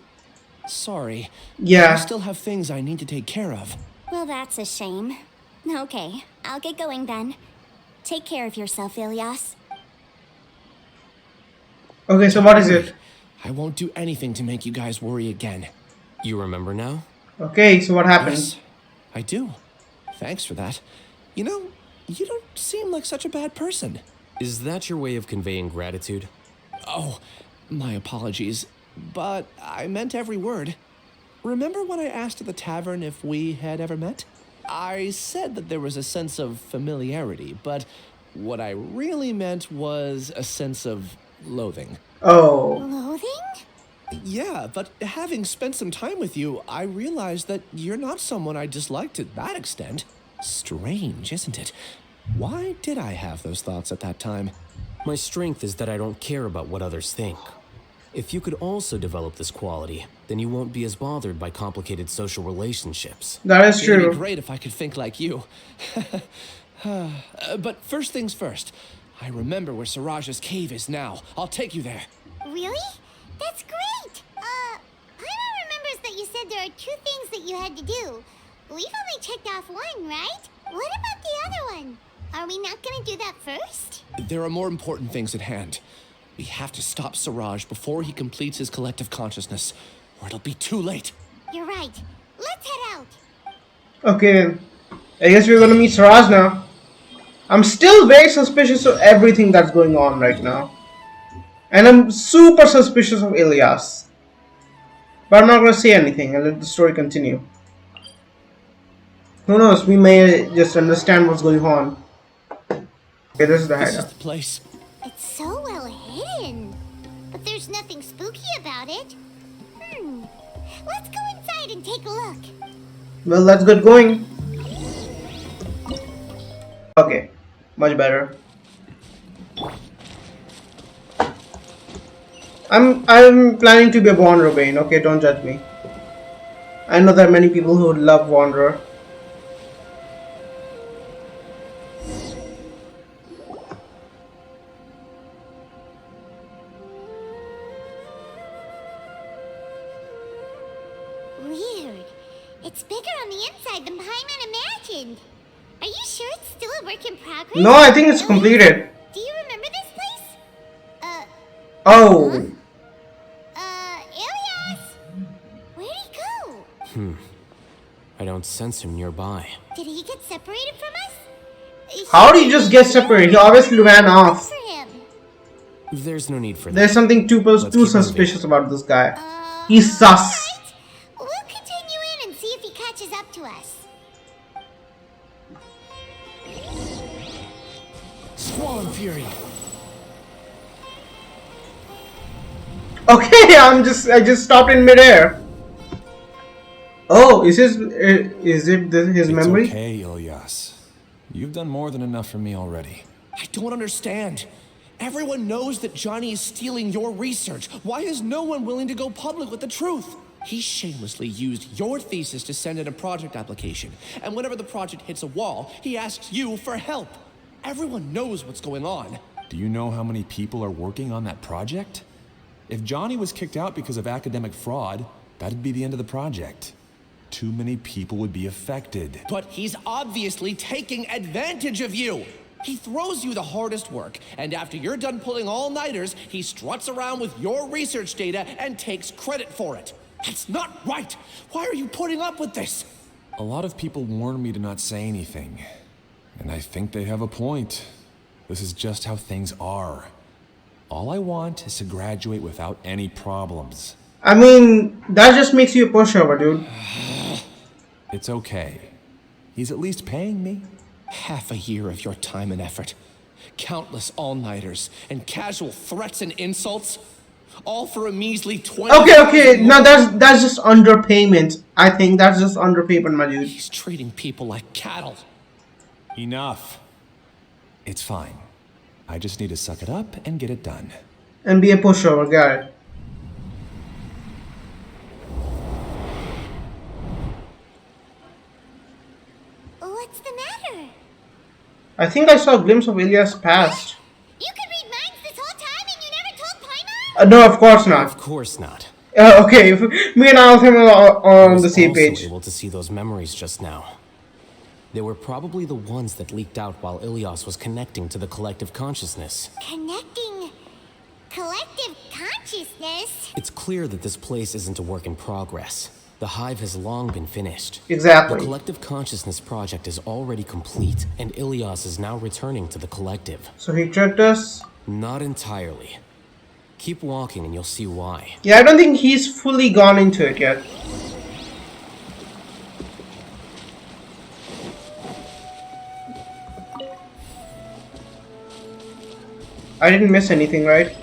Sorry. Yeah. I still have things I need to take care of. Well, that's a shame. Okay, I'll get going then. Take care of yourself, Ilyas. Okay, so what is it? I won't do anything to make you guys worry again. You remember now? Okay, so what happened? Yes, I do. Thanks for that. You know, you don't seem like such a bad person. Is that your way of conveying gratitude? Oh, my apologies. But I meant every word. Remember when I asked at the tavern if we had ever met? I said that there was a sense of familiarity, but what I really meant was a sense of loathing. Oh. Loathing? Yeah, but having spent some time with you, I realized that you're not someone I dislike to that extent. Strange, isn't it? Why did I have those thoughts at that time? My strength is that I don't care about what others think. If you could also develop this quality, then you won't be as bothered by complicated social relationships. That is true. It'd be great if I could think like you. But first things first, I remember where Siraj's cave is now. I'll take you there. Really? That's great! Paimon remembers that you said there are 2 things that you had to do. We've only checked off 1, right? What about the other one? Are we not gonna do that first? There are more important things at hand. We have to stop Siraj before he completes his collective consciousness, or it'll be too late. You're right. Let's head out. Okay then. I guess we're gonna meet Siraj now. I'm still very suspicious of everything that's going on right now. And I'm super suspicious of Ilyas. But I'm not gonna say anything and let the story continue. Who knows, we may just understand what's going on. Okay, this is the This hideout. is the place. It's so well hidden. But there's nothing spooky about it. Let's go inside and take a look. Well, let's get going. Okay, much better. I'm planning to be a Wanderer Bane, okay, don't judge me. I know there are many people who would love Wanderer. Weird. It's bigger on the inside than Paimon imagined. Are you sure it's still a work in progress? No, I think it's completed. Do you remember this place? Oh. Ilias? Where'd he go? I don't sense him nearby. Did he get separated from us? How did he just get separated? He obviously ran off. There's no need for that. There's something too suspicious about this guy. He's sus. We'll continue in and see if he catches up to us. Squall and Fury. Okay, I just stopped in midair. Oh, is his memory? It's okay, Ilias. You've done more than enough for me already. I don't understand. Everyone knows that Johnny is stealing your research. Why is no one willing to go public with the truth? He shamelessly used your thesis to send in a project application. And whenever the project hits a wall, he asks you for help. Everyone knows what's going on. Do you know how many people are working on that project? If Johnny was kicked out because of academic fraud, that'd be the end of the project. Too many people would be affected. But he's obviously taking advantage of you. He throws you the hardest work, and after you're done pulling all-nighters, he struts around with your research data and takes credit for it. That's not right! Why are you putting up with this? A lot of people warn me to not say anything. And I think they have a point. This is just how things are. All I want is to graduate without any problems. I mean, that just makes you a pushover, dude. It's okay. He's at least paying me. Half a year of your time and effort. Countless all-nighters and casual threats and insults. All for a measly 20. Okay. Now that's just underpayment. I think that's just underpayment, my dude. He's treating people like cattle. Enough. It's fine. I just need to suck it up and get it done. And be a pushover, got it. What's the matter? I think I saw a glimpse of Ilias' past. You could read minds this whole time and you never told Paimon? No, of course not. Of course not. Okay, me and Altham are on the same page. I was able to see those memories just now. They were probably the ones that leaked out while Ilias was connecting to the collective consciousness. Connecting collective consciousness? It's clear that this place isn't a work in progress. The hive has long been finished. Exactly. The collective consciousness project is already complete, and Ilias is now returning to the collective. So he tricked us? Not entirely. Keep walking and you'll see why. Yeah, I don't think he's fully gone into it yet. I didn't miss anything, right?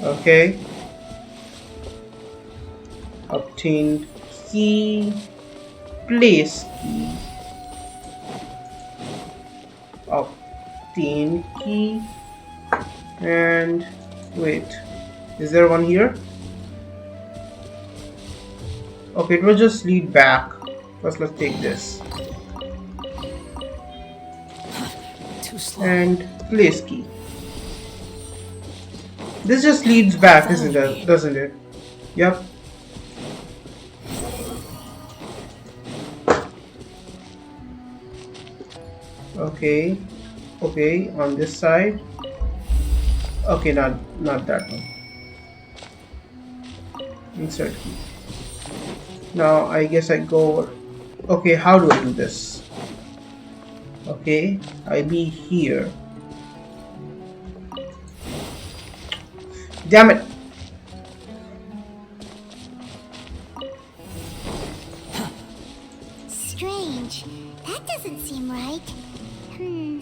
Okay. Obtained key. Place key. Obtained key. And wait. Is there one here? Okay, it will just lead back. First, let's take this. Too slow. And place key. This just leads back, isn't it? Doesn't it? Yep. Okay. Okay, on this side. Okay, not that one. Insert key. Now I guess I go. Okay, how do I do this? Okay, I be here. Damn it! Strange. That doesn't seem right. Maybe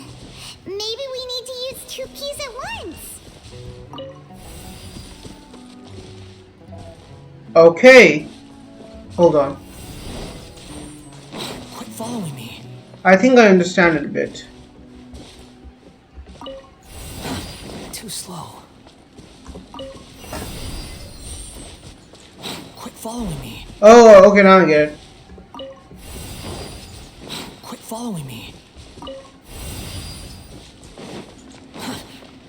we need to use 2 keys at once. Okay. Hold on. Quit following me. I think I understand it a bit. Too slow. Quit following me. Oh, okay, now I get it. Quit following me.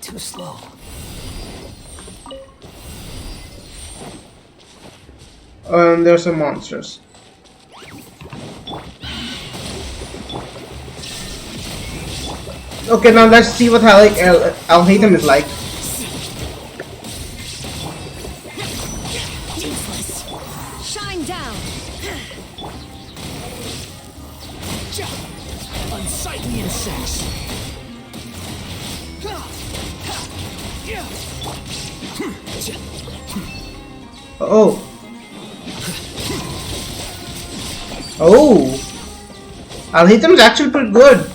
Too slow. There's some monsters. Okay, now let's see what Al Haithum is like. Useless. Shine down. Unsightly insects. Oh. Oh. Al Haithum is actually pretty good.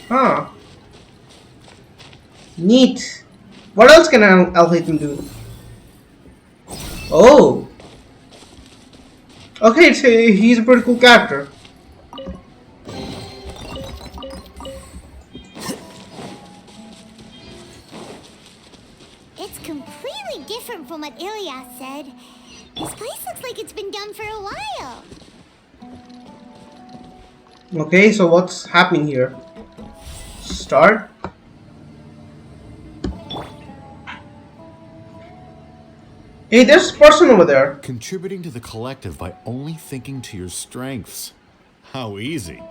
Huh. Neat. What else can Al Haithum do? Oh. Okay, he's a pretty cool character. It's completely different from what Ilias said. This place looks like it's been done for a while. Okay, so what's happening here? Start. Hey, there's a person over there. Contributing to the collective by only thinking to your strengths. How easy.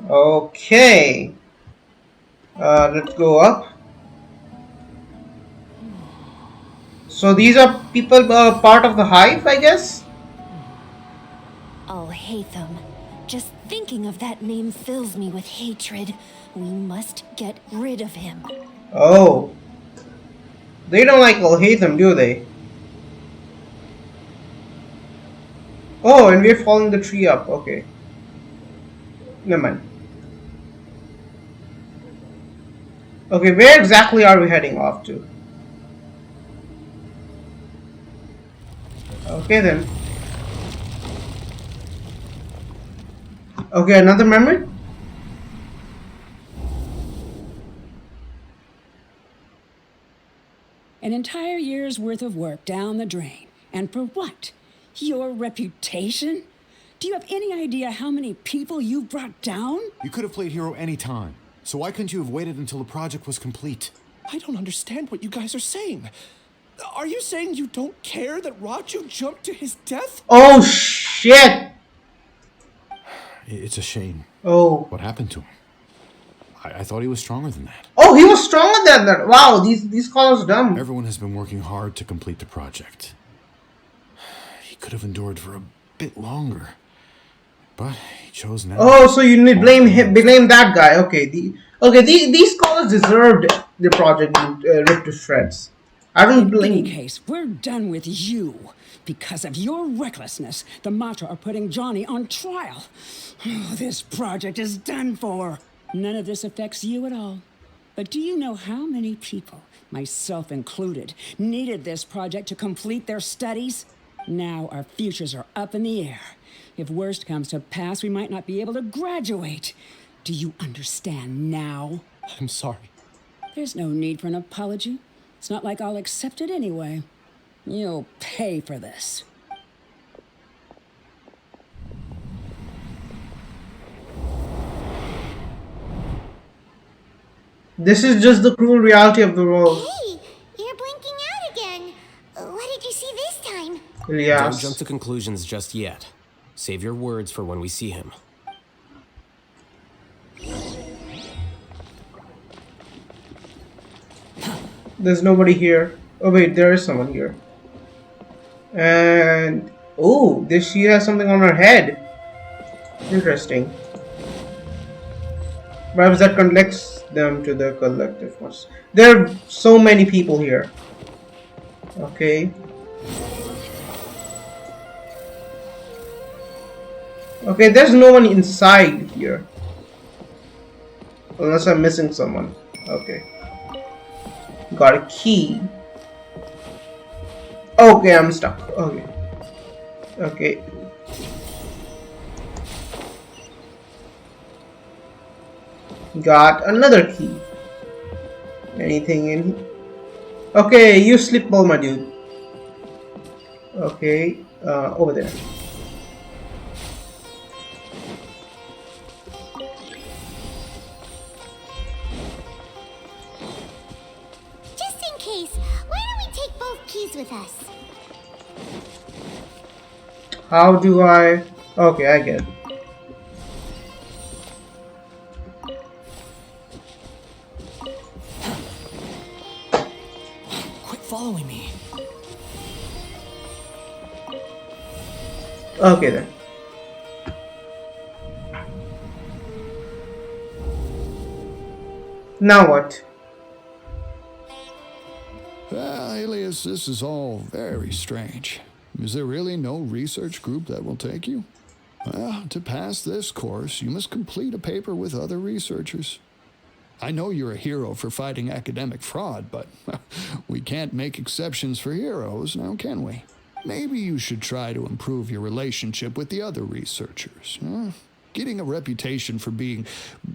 Okay. Let's go up. So these are people part of the hive, I guess? Oh, haithum. Just thinking of that name fills me with hatred. We must get rid of him. Oh. They don't like Al Haithum, do they? Oh, and we're following the tree up. Okay. Never mind. Okay, where exactly are we heading off to? Okay then. Okay, another memory? An entire year's worth of work down the drain. And for what? Your reputation? Do you have any idea how many people you brought down? You could have played hero any time. So why couldn't you have waited until the project was complete? I don't understand what you guys are saying. Are you saying you don't care that Raju jumped to his death? Oh shit! It's a shame. Oh. What happened to him? I thought he was stronger than that. Oh, he was stronger than that. Wow, these callers dumb. Everyone has been working hard to complete the project. He could have endured for a bit longer, but he chose now. Oh, so you need blame him, blame that guy. Okay, these scholars deserved the project ripped to shreds. I don't blame. In any case, we're done with you. Because of your recklessness, the Matra are putting Johnny on trial. Oh, this project is done for. None of this affects you at all. But do you know how many people, myself included, needed this project to complete their studies? Now our futures are up in the air. If worst comes to pass, we might not be able to graduate. Do you understand now? I'm sorry. There's no need for an apology. It's not like I'll accept it anyway. You'll pay for this. This is just the cruel reality of the world. Hey, you're blinking out again. What did you see this time? Don't jump to conclusions just yet. Save your words for when we see him. There's nobody here. Oh wait, there is someone here. And oh, she has something on her head. Interesting. Perhaps that connects them to the collective force. There are so many people here. Okay. Okay, there's no one inside here. Unless I'm missing someone. Okay. Got a key. Okay, I'm stuck. Okay. Okay. Got another key. Anything in here? Okay, you sleep well, my dude. Okay, over there. Just in case, why don't we take both keys with us? How do I... Okay, I get it. following me. Okay then. Now what? Alias, this is all very strange. Is there really no research group that will take you? Well, to pass this course, you must complete a paper with other researchers. I know you're a hero for fighting academic fraud, but we can't make exceptions for heroes, now can we? Maybe you should try to improve your relationship with the other researchers. Getting a reputation for being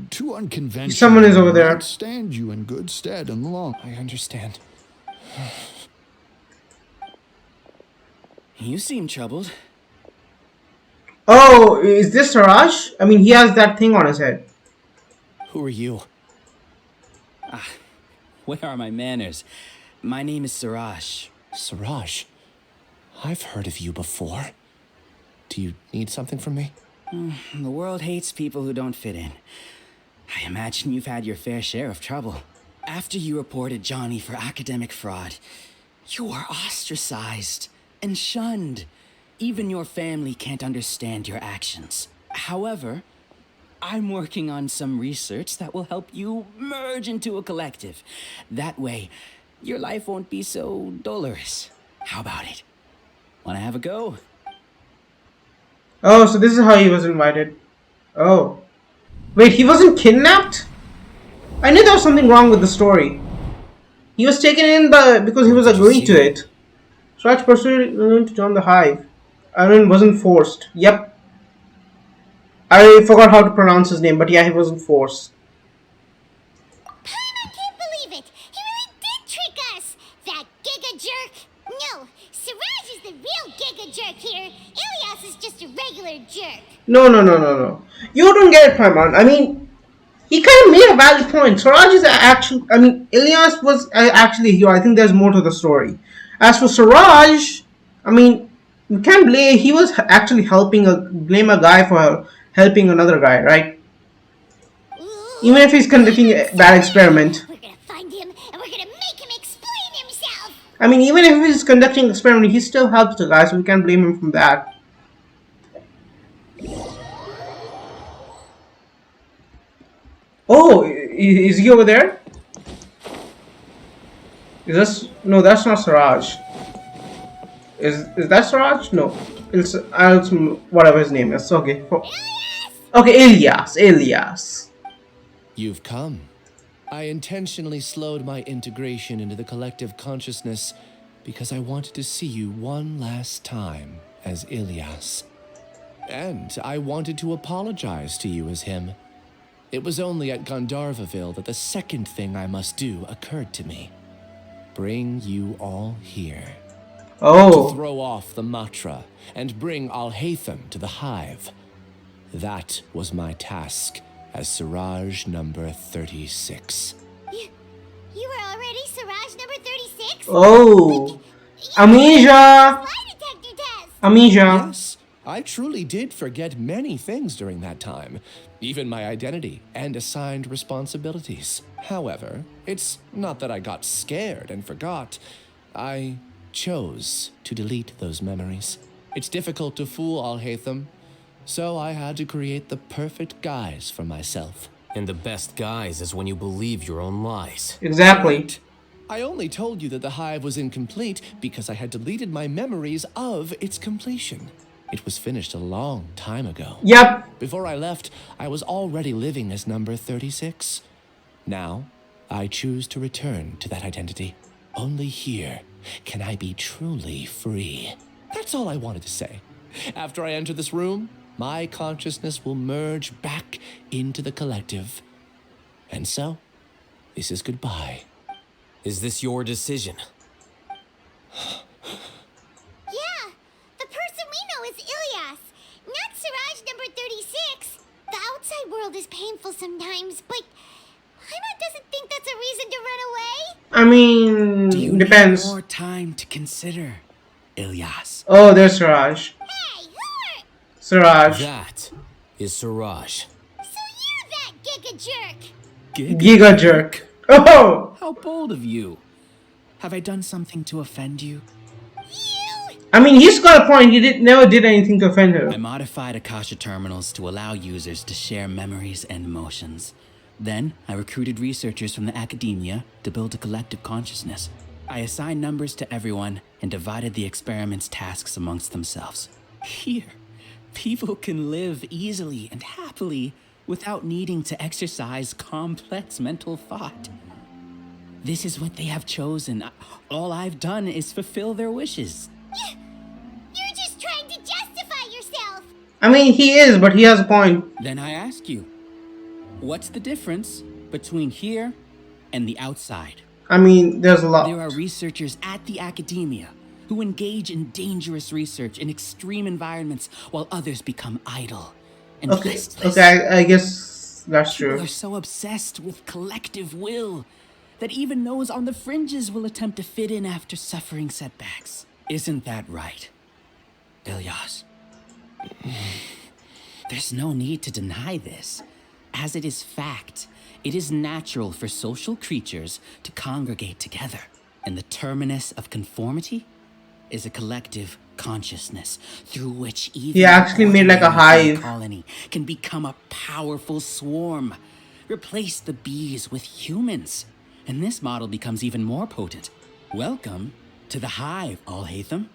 too unconventional Someone is over there. might stand you in good stead in the long. I understand. You seem troubled. Oh, is this Siraj? I mean, he has that thing on his head. Who are you? Where are my manners? My name is Siraj. Siraj? I've heard of you before. Do you need something from me? The world hates people who don't fit in. I imagine you've had your fair share of trouble. After you reported Johnny for academic fraud, you were ostracized and shunned. Even your family can't understand your actions. However, I'm working on some research that will help you merge into a collective. That way, your life won't be so dolorous. How about it? Wanna have a go? Oh, so this is how he was invited. Oh. Wait, he wasn't kidnapped? I knew there was something wrong with the story. He was taken in because he was agreeing to it. Siraj persuaded Arun to join the hive. Arun wasn't forced. Yep. I forgot how to pronounce his name, but yeah, he wasn't forced. I can't believe it! He really did trick us! That giga jerk! No, Siraj is the real giga jerk here. Ilias is just a regular jerk. No. You don't get it, Paimon. I mean, he kind of made a valid point. Siraj is actually... I mean, Ilias was actually a hero. I think there's more to the story. As for Siraj, I mean, you can't blame... He was actually blame a guy for helping another guy, right? Even if he's conducting a bad experiment. We're gonna find him and we're gonna make him explain himself. I mean, even if he's conducting an experiment, he still helps the guy, so we can't blame him from that. Oh, is he over there? Is this... No, that's not Siraj. Is that Siraj? No. It's whatever his name is. Okay. Okay, Ilias. You've come. I intentionally slowed my integration into the collective consciousness because I wanted to see you one last time as Ilias. And I wanted to apologize to you as him. It was only at Gandharvaville that the second thing I must do occurred to me. Bring you all here. Oh. To throw off the Matra and bring Al-Haithum to the hive. That was my task as Siraj number 36. You were already Siraj number 36? Oh. Amnesia. Yes, I truly did forget many things during that time, even my identity and assigned responsibilities. However, it's not that I got scared and forgot. I chose to delete those memories. It's difficult to fool Al-Haithum, so I had to create the perfect guise for myself. And the best guise is when you believe your own lies. Exactly. I only told you that the hive was incomplete because I had deleted my memories of its completion. It was finished a long time ago. Yep. Before I left, I was already living as number 36. Now, I choose to return to that identity. Only here can I be truly free. That's all I wanted to say. After I enter this room, my consciousness will merge back into the collective. And so, this is goodbye. Is this your decision? Yeah, the person we know is Ilias, not Siraj number 36. The outside world is painful sometimes, but Paimon doesn't think that's a reason to run away. I mean, Do you depends. need more time to consider, Ilias? Oh, there's Siraj. Hey, who are... Siraj. That is Siraj. So you're that giga jerk. Giga jerk. Oh! How bold of you. Have I done something to offend you? I mean, he's got a point. He never did anything to offend her. I modified Akasha terminals to allow users to share memories and emotions. Then, I recruited researchers from the academia to build a collective consciousness. I assigned numbers to everyone and divided the experiment's tasks amongst themselves. Here, people can live easily and happily without needing to exercise complex mental thought. This is what they have chosen. All I've done is fulfill their wishes. You're just trying to justify yourself. I mean, he is, but he has a point. Then I ask you, what's the difference between here and the outside? I mean, there's a lot. There are researchers at the academia who engage in dangerous research in extreme environments while others become idle and listless. Okay, I guess that's People true. are so obsessed with collective will that even those on the fringes will attempt to fit in after suffering setbacks. Isn't that right, Ilyas? There's no need to deny this, as it is fact. It is natural for social creatures to congregate together, and the terminus of conformity is a collective consciousness through which even He actually made like a hive. colony can become a powerful swarm. Replace the bees with humans, and this model becomes even more potent. Welcome to the hive, haithum.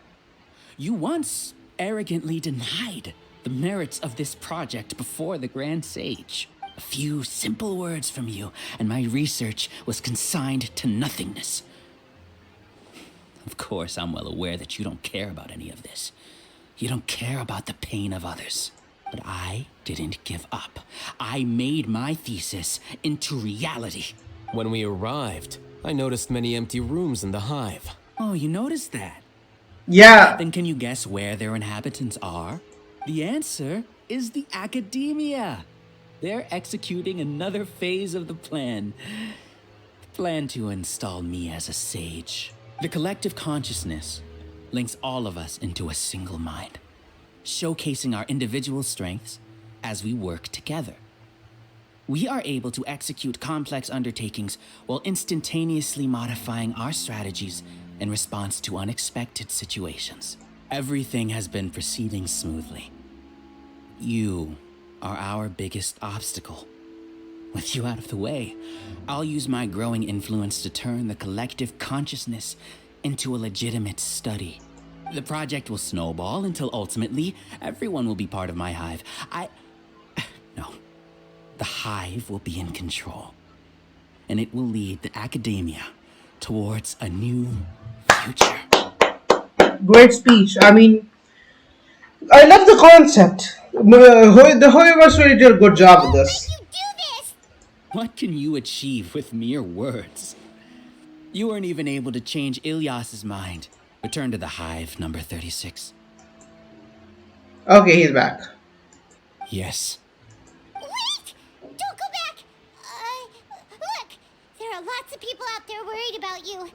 You once arrogantly denied the merits of this project before the Grand Sage. A few simple words from you, and my research was consigned to nothingness. Of course, I'm well aware that you don't care about any of this. You don't care about the pain of others. But I didn't give up. I made my thesis into reality. When we arrived, I noticed many empty rooms in the hive. Oh, you noticed that? Yeah. Then can you guess where their inhabitants are? The answer is the academia. They're executing another phase of the plan. The plan to install me as a sage. The collective consciousness links all of us into a single mind, showcasing our individual strengths as we work together. We are able to execute complex undertakings while instantaneously modifying our strategies in response to unexpected situations. Everything has been proceeding smoothly. You are our biggest obstacle. With you out of the way, I'll use my growing influence to turn the collective consciousness into a legitimate study. The project will snowball until ultimately everyone will be part of my hive. No. The hive will be in control. And it will lead the academia towards a new future. Great speech. I mean, I love the concept. The Hoyoverse really did a good job with this. What can you achieve with mere words? You weren't even able to change Ilyas's mind. Return to the hive, number 36. Okay, he's back. Yes. Wait! Don't go back! Look! There are lots of people out there worried about you.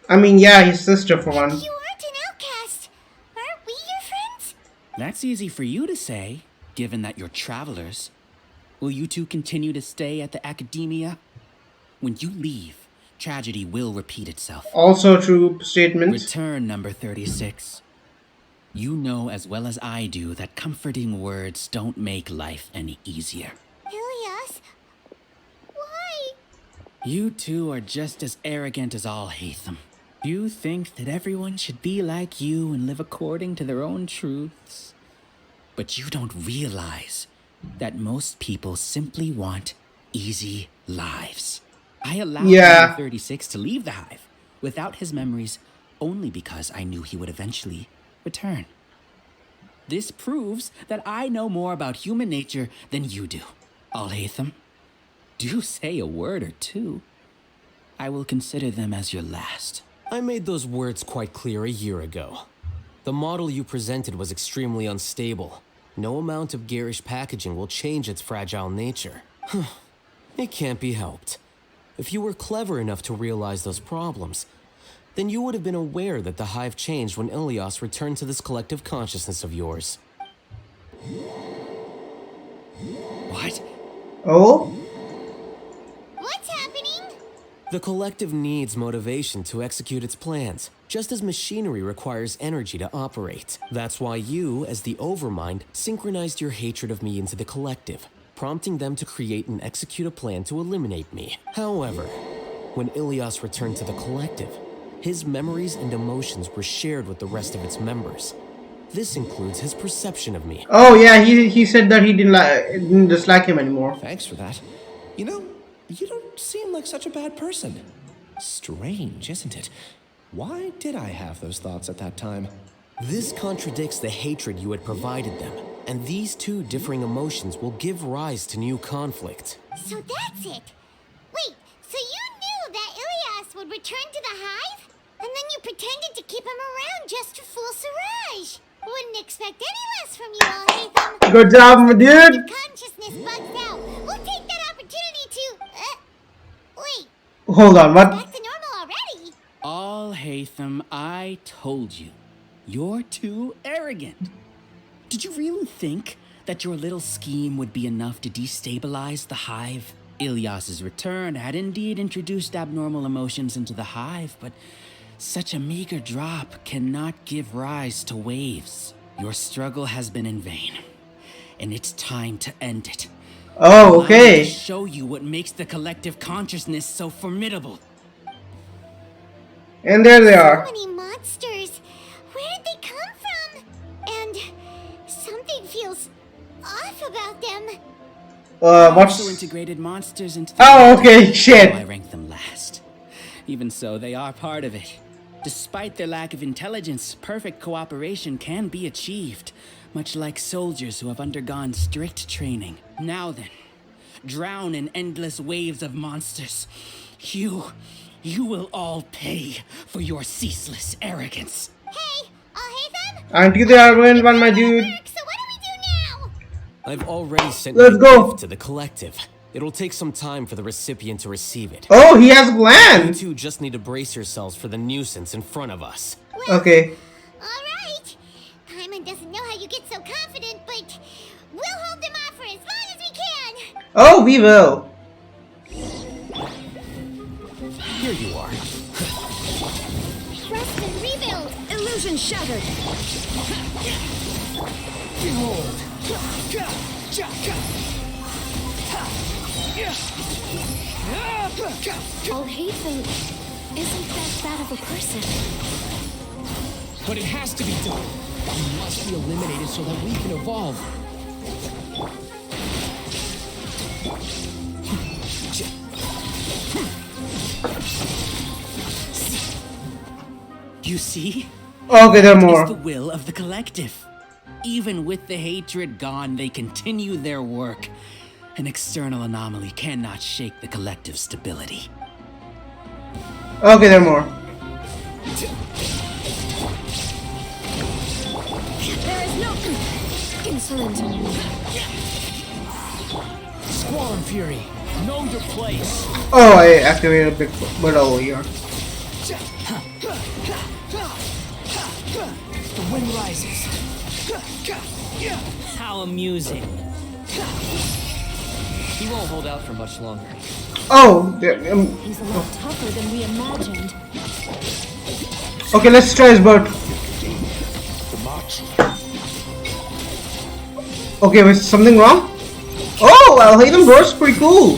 I mean, yeah, his sister for one. You aren't an outcast. Aren't we your friends? That's easy for you to say, given that you're travelers. Will you two continue to stay at the academia? When you leave, tragedy will repeat itself. Also true statement. Return, number 36. You know as well as I do that comforting words don't make life any easier. Ilyas? Why? You two are just as arrogant as all haithum. You think that everyone should be like you and live according to their own truths. But you don't realize that most people simply want easy lives. I allowed number 36 to leave the hive without his memories only because I knew he would eventually return. This proves that I know more about human nature than you do. Haithum, do say a word or two. I will consider them as your last. I made those words quite clear a year ago. The model you presented was extremely unstable. No amount of garish packaging will change its fragile nature. It can't be helped. If you were clever enough to realize those problems, then you would have been aware that the hive changed when Ilyas returned to this collective consciousness of yours. What? Oh? What's happening? The collective needs motivation to execute its plans, just as machinery requires energy to operate. That's why you, as the Overmind, synchronized your hatred of me into the collective, prompting them to create and execute a plan to eliminate me. However, when Ilias returned to the collective, his memories and emotions were shared with the rest of its members. This includes his perception of me. Oh yeah, he said that he didn't dislike him anymore. Thanks for that. You know, you don't seem like such a bad person. Strange, isn't it? Why did I have those thoughts at that time? This contradicts the hatred you had provided them, and these two differing emotions will give rise to new conflict. So that's it. Wait, so you knew that Ilias would return to the hive? And then you pretended to keep him around just to fool Siraj. Wouldn't expect any less from you, all haithum. Good job, my dude. Consciousness bugs out. We'll take that opportunity to... wait. Hold on, what? Back to normal already? All haithum, I told you. You're too arrogant. Did you really think that your little scheme would be enough to destabilize the hive? Ilias's return had indeed introduced abnormal emotions into the hive, but such a meager drop cannot give rise to waves. Your struggle has been in vain, and it's time to end it. Oh, okay. Allow me to show you what makes the collective consciousness so formidable. And there they are. So many monsters. Where did they come from? And something feels off about them. What's... Also integrated monsters into the Oh, okay, shit. I rank them last. Even so, they are part of it. Despite their lack of intelligence, perfect cooperation can be achieved, much like soldiers who have undergone strict training. Now then, drown in endless waves of monsters. You will all pay for your ceaseless arrogance. Hey, haithum? Aren't you the arrogant one, my dude? So what do we do now? I've already sent Let's my go. gift to the collective. It'll take some time for the recipient to receive it. Oh, he has a You plan. two just need to brace yourselves for the nuisance in front of us. Okay. Alright. Paimon doesn't know how you get so confident, but we'll hold them off for as long as we can. Oh, we will. Here you are. Rest and rebuild. Illusion shattered. Behold. All haithum isn't that bad of a person. But it has to be done. We must be eliminated so that we can evolve. You see? Okay, there are It's more. the will of the collective. Even with the hatred gone, they continue their work. An external anomaly cannot shake the collective stability. Okay, there are more. There is no Insolent. Squall and Fury, know your place. Oh, I activated a big bird over here. The wind rises. How amusing. He won't hold out for much longer. Oh, He's a lot tougher than we imagined. okay, let's try his bird. Okay, was something wrong? Oh, haithum bird's pretty cool.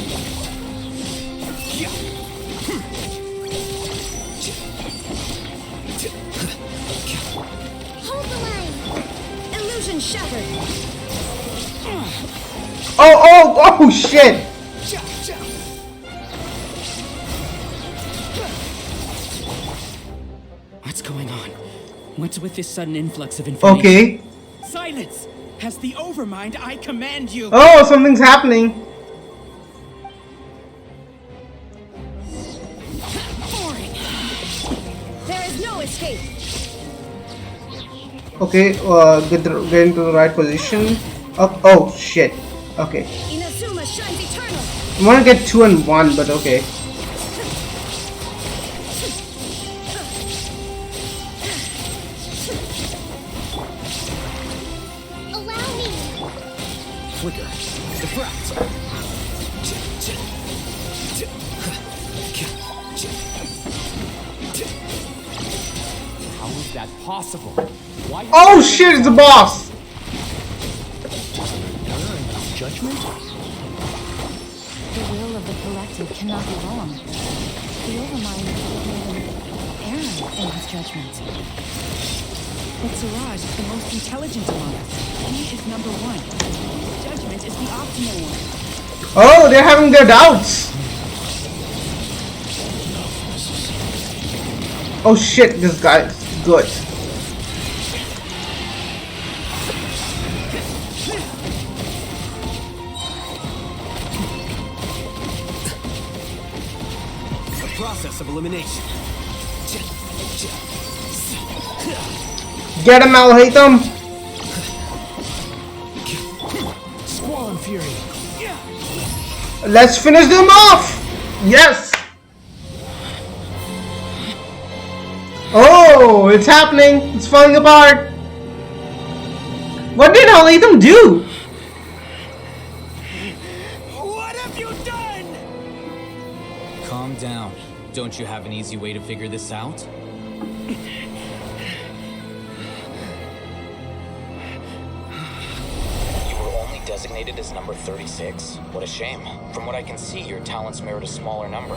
Hold the line. illusion shattered. Oh, shit. What's going on? What's with this sudden influx of information? Okay. Silence! As the Overmind, I command you! Oh, something's happening. Boring. There is no escape. Okay, get into the right position. Oh, shit. Okay. Inazuma shines eternal. I want to get 2 and 1, but okay. Allow me. Flicker. Diffract. is that possible? Why Oh shit, it's the boss! Judgment? The will of the collective cannot be wrong. The Overmind made an error in his judgment. But Siraj is the most intelligent among us. He is number one. His judgment is the optimal one. Oh, they're having their doubts. Oh shit, this guy is good. A process of elimination. Get him, haithum. Squall and Fury. Let's finish them off. Yes. Oh, it's happening. It's falling apart. What did haithum do? What have you done? Calm down. Don't you have an easy way to figure this out? You were only designated as number 36? What a shame. From what I can see, your talents merit a smaller number.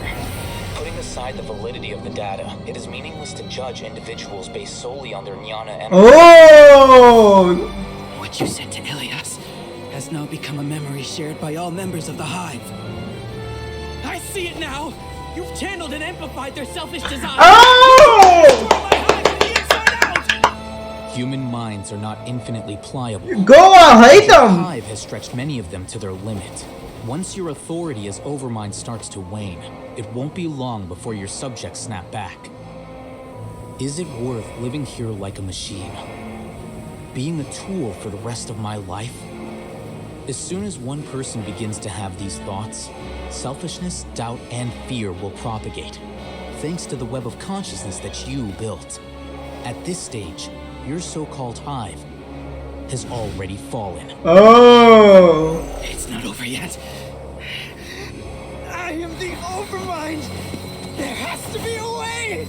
Putting aside the validity of the data, it is meaningless to judge individuals based solely on their jnana and... Oh! What you said to Ilias has now become a memory shared by all members of the Hive. I see it now! You've channeled and amplified their selfish desires. Oh! Human minds are not infinitely pliable. Go on, haithum! The Hive has stretched many of them to their limit. Once your authority as Overmind starts to wane, it won't be long before your subjects snap back. Is it worth living here like a machine? Being a tool for the rest of my life? As soon as one person begins to have these thoughts, selfishness, doubt, and fear will propagate, thanks to the web of consciousness that you built. At this stage, your so-called Hive has already fallen. Oh! It's not over yet. I am the Overmind. There has to be a way.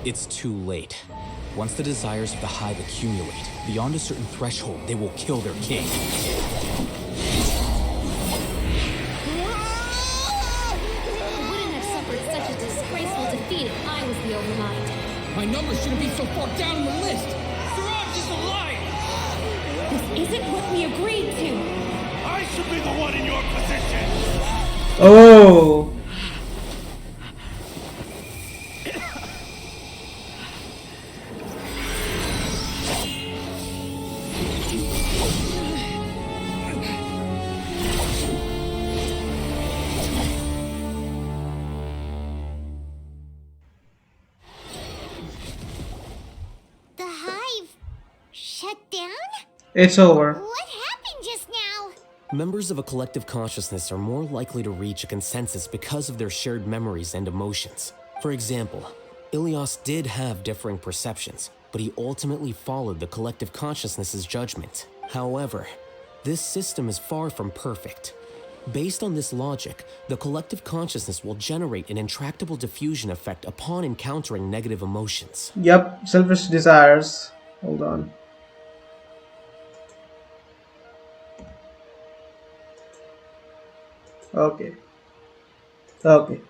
It's too late. Once the desires of the Hive accumulate, beyond a certain threshold, they will kill their king. I wouldn't have suffered such a disgraceful defeat if I was the Overmind. My number shouldn't be so far down in the list. Siraj is a liar. This isn't what we agreed to. I should be the one in your position. Oh! The Hive shut down? It's over. What happened just now? Members of a collective consciousness are more likely to reach a consensus because of their shared memories and emotions. For example, Ilias did have differing perceptions, but he ultimately followed the collective consciousness's judgment. However, this system is far from perfect. Based on this logic, the collective consciousness will generate an intractable diffusion effect upon encountering negative emotions. Yep, selfish desires. Hold on. Okay. Okay.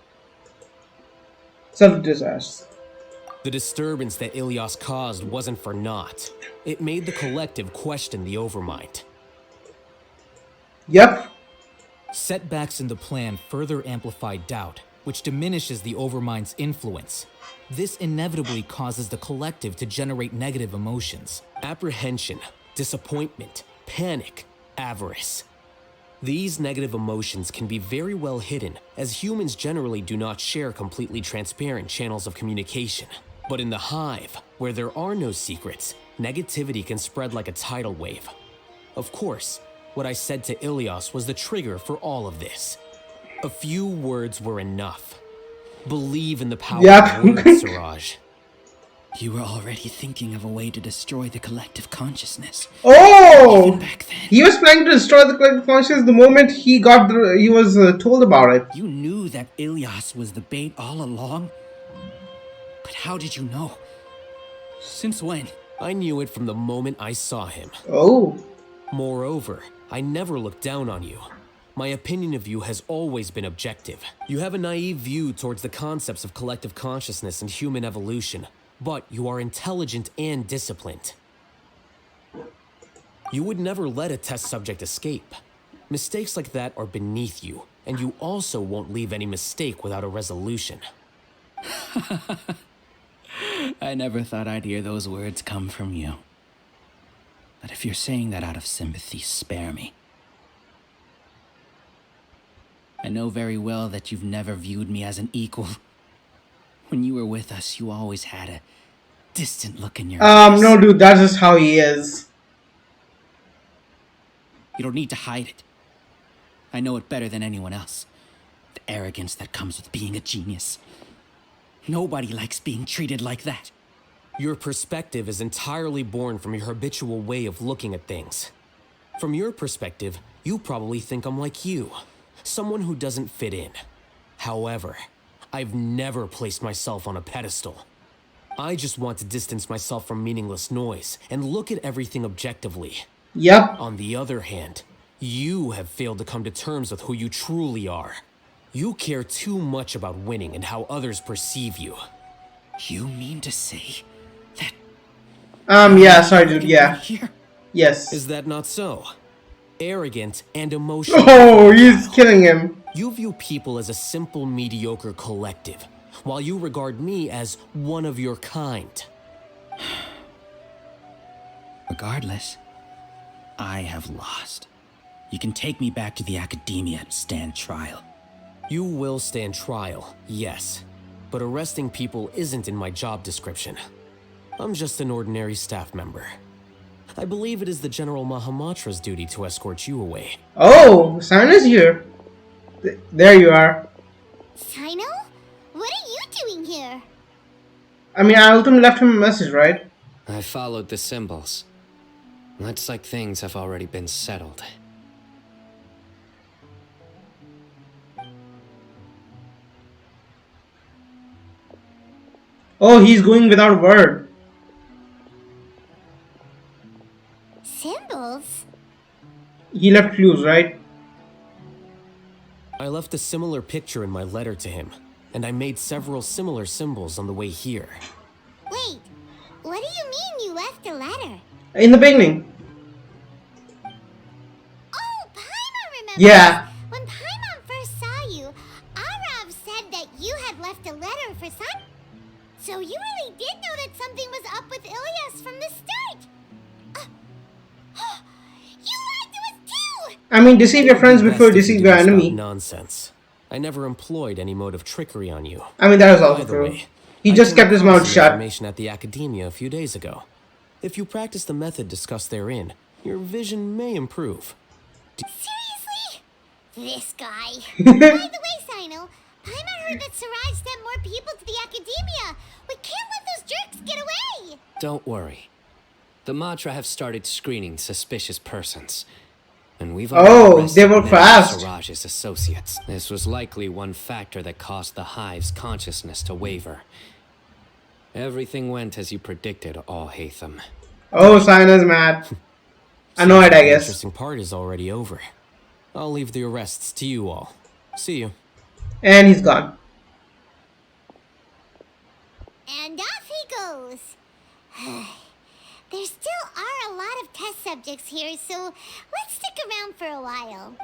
Selfish desires. The disturbance that Ilias caused wasn't for naught. It made the collective question the Overmind. Yep. Setbacks in the plan further amplify doubt, which diminishes the Overmind's influence. This inevitably causes the collective to generate negative emotions. Apprehension, disappointment, panic, avarice. These negative emotions can be very well hidden, as humans generally do not share completely transparent channels of communication. But in the Hive, where there are no secrets, negativity can spread like a tidal wave. Of course, what I said to Ilias was the trigger for all of this. A few words were enough. Believe in the power of words, Siraj. You were already thinking of a way to destroy the collective consciousness. Oh! Even back then. He was planning to destroy the collective consciousness the moment he was told about it. You knew that Ilias was the bait all along? But how did you know? Since when? I knew it from the moment I saw him. Oh. Moreover, I never looked down on you. My opinion of you has always been objective. You have a naive view towards the concepts of collective consciousness and human evolution, but you are intelligent and disciplined. You would never let a test subject escape. Mistakes like that are beneath you, and you also won't leave any mistake without a resolution. I never thought I'd hear those words come from you. But if you're saying that out of sympathy, spare me. I know very well that you've never viewed me as an equal. When you were with us, you always had a distant look in your eyes. No, dude, that's just how he is. You don't need to hide it. I know it better than anyone else. The arrogance that comes with being a genius. Nobody likes being treated like that. Your perspective is entirely born from your habitual way of looking at things. From your perspective, you probably think I'm like you, someone who doesn't fit in. However, I've never placed myself on a pedestal. I just want to distance myself from meaningless noise and look at everything objectively. Yep. On the other hand, you have failed to come to terms with who you truly are. You care too much about winning and how others perceive you. You mean to say that... Yeah, sorry, dude, yeah. Yes. Is that not so? Arrogant and emotional. Oh, he's killing him. You view people as a simple, mediocre collective, while you regard me as one of your kind. Regardless, I have lost. You can take me back to the academia and stand trial. You will stand trial, yes. But arresting people isn't in my job description. I'm just an ordinary staff member. I believe it is the General Mahamatra's duty to escort you away. Oh, Sina's here. There you are. Sino? What are you doing here? I mean, I ultimately left him a message, right? I followed the symbols. Looks like things have already been settled. Oh, he's going without a word. Symbols? He left clues, right? I left a similar picture in my letter to him, and I made several similar symbols on the way here. Wait, what do you mean you left a letter? In the beginning. Oh, Paimon remembers. Yeah. When Paimon first saw you, Arav said that you had left a letter for Sun. So you really did know that something was up with Ilias from the start. You lied to us too! I mean, deceive your friends before you deceive your enemy. Nonsense. I never employed any mode of trickery on you. I mean, that is also By the true. way, He I just came kept his across mouth some shut. information at the academia a few days ago. If you practice the method discussed therein, your vision may improve. Seriously? This guy. By the way, Sino, Paimon heard that Siraj sent more people to the academia. We can't let those jerks get away. Don't worry. The Matra have started screening suspicious persons. And we've Oh, they were many of fast. Siraj's associates. This was likely one factor that caused the Hive's consciousness to waver. Everything went as you predicted, all haithum. Oh, Sina's mad. Annoyed, I The guess. interesting part is already over. I'll leave the arrests to you all. See you. And he's gone. And off he goes. There still are a lot of test subjects here, so let's stick around for a while.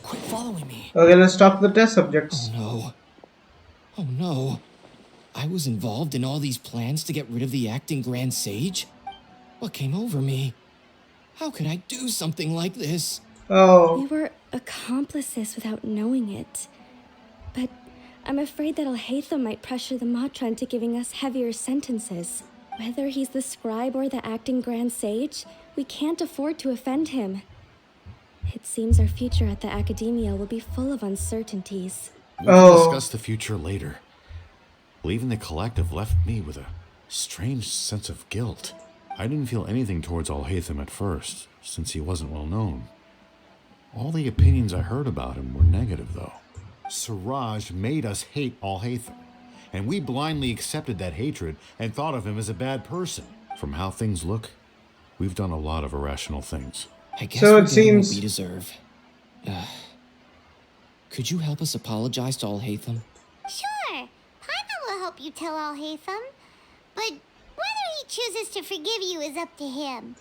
Quit following me. Okay, let's talk to the test subjects. Oh no. Oh no. I was involved in all these plans to get rid of the acting Grand Sage? What came over me? How could I do something like this? Oh. We were accomplices without knowing it. But I'm afraid that haithum might pressure the Matra into giving us heavier sentences. Whether he's the scribe or the acting Grand Sage, we can't afford to offend him. It seems our future at the academia will be full of uncertainties. We can discuss the future later. Leaving the collective left me with a strange sense of guilt. I didn't feel anything towards haithum at first, since he wasn't well known. All the opinions I heard about him were negative, though. Siraj made us hate haithum, and we blindly accepted that hatred and thought of him as a bad person. From how things look, we've done a lot of irrational things. I guess we're getting what we deserve. Could you help us apologize to haithum? Sure. Paimon will help you tell haithum. But whether he chooses to forgive you is up to him.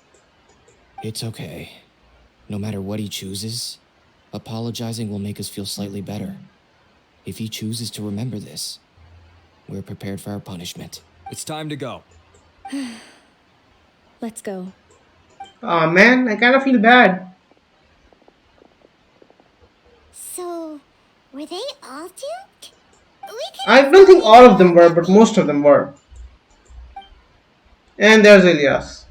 It's okay. No matter what he chooses, apologizing will make us feel slightly better. If he chooses to remember this, we're prepared for our punishment. It's time to go. Let's go. Aw, man, I kind of feel bad. So, were they all duped? I don't think all of them were, but most of them were. And there's Ilyas.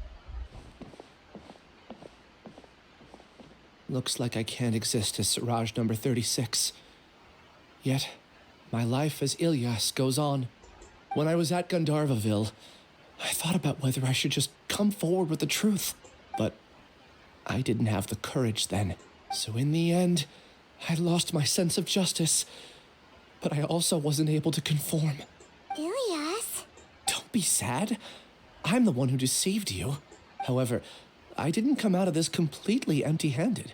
Looks like I can't exist as Siraj number 36. Yet, my life as Ilyas goes on. When I was at Gandharvaville, I thought about whether I should just come forward with the truth. But I didn't have the courage then. So in the end, I lost my sense of justice. But I also wasn't able to conform. Ilyas? Don't be sad. I'm the one who deceived you. However, I didn't come out of this completely empty-handed.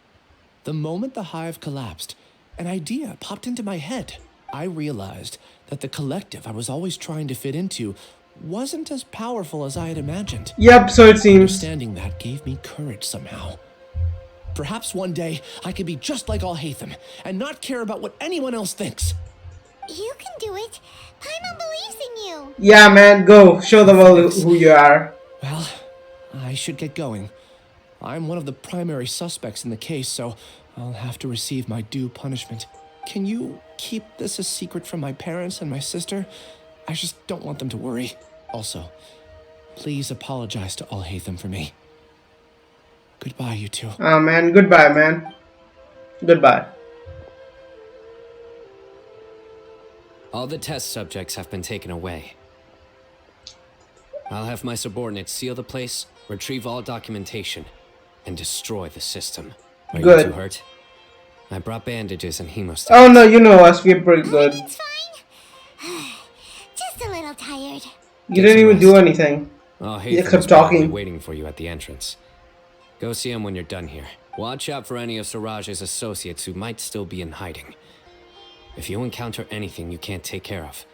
The moment the hive collapsed, an idea popped into my head. I realized that the collective I was always trying to fit into wasn't as powerful as I had imagined. Yep, so it seems. Understanding that gave me courage somehow. Perhaps one day I could be just like haithum and not care about what anyone else thinks. You can do it. Paimon believes in you. Yeah, man, go. Show the world who you are. Well, I should get going. I'm one of the primary suspects in the case, so I'll have to receive my due punishment. Can you keep this a secret from my parents and my sister? I just don't want them to worry. Also, please apologize to haithum for me. Goodbye, you two. Ah, man, goodbye, man. Goodbye. All the test subjects have been taken away. I'll have my subordinates seal the place, retrieve all documentation, and destroy the system. Are Good. you too hurt? I brought bandages and hemostats. Oh no, you know us, we're pretty good. It's fine. Just a little tired. You didn't even do anything. Except talking. Waiting for you at the entrance. Go see him when you're done here. Watch out for any of Siraj's associates who might still be in hiding. If you encounter anything you can't take care of,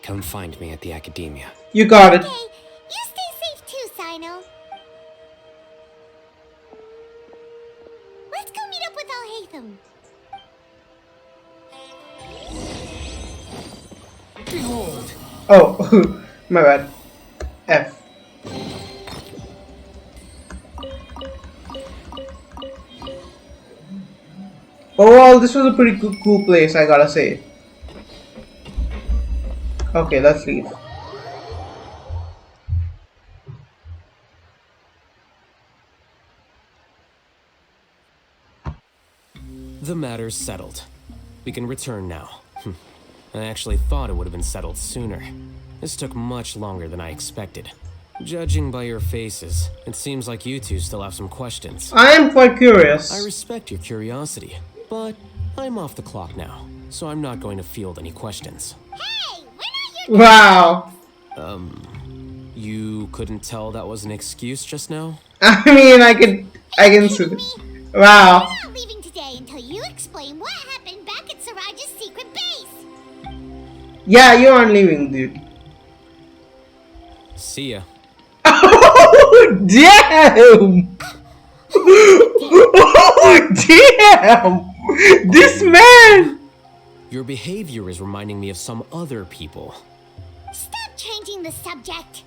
come find me at the academia. You got it. Okay, you stay safe too, Sino. Let's go meet up with haithum. Behold! Oh, my bad. F. Overall, this was a pretty cool place, I gotta say. Okay, let's leave. The matter's settled. We can return now. I actually thought it would have been settled sooner. This took much longer than I expected. Judging by your faces, it seems like you two still have some questions. I am quite curious. I respect your curiosity, but I'm off the clock now, so I'm not going to field any questions. Hey, we're not your Wow. You couldn't tell that was an excuse just now? I mean, I can see. Wow. We're not leaving today until you explain what happened back at Siraj's secret base. Yeah, you aren't leaving, dude. See ya. Oh, damn! Oh, damn! This man! Your behavior is reminding me of some other people. Stop changing the subject.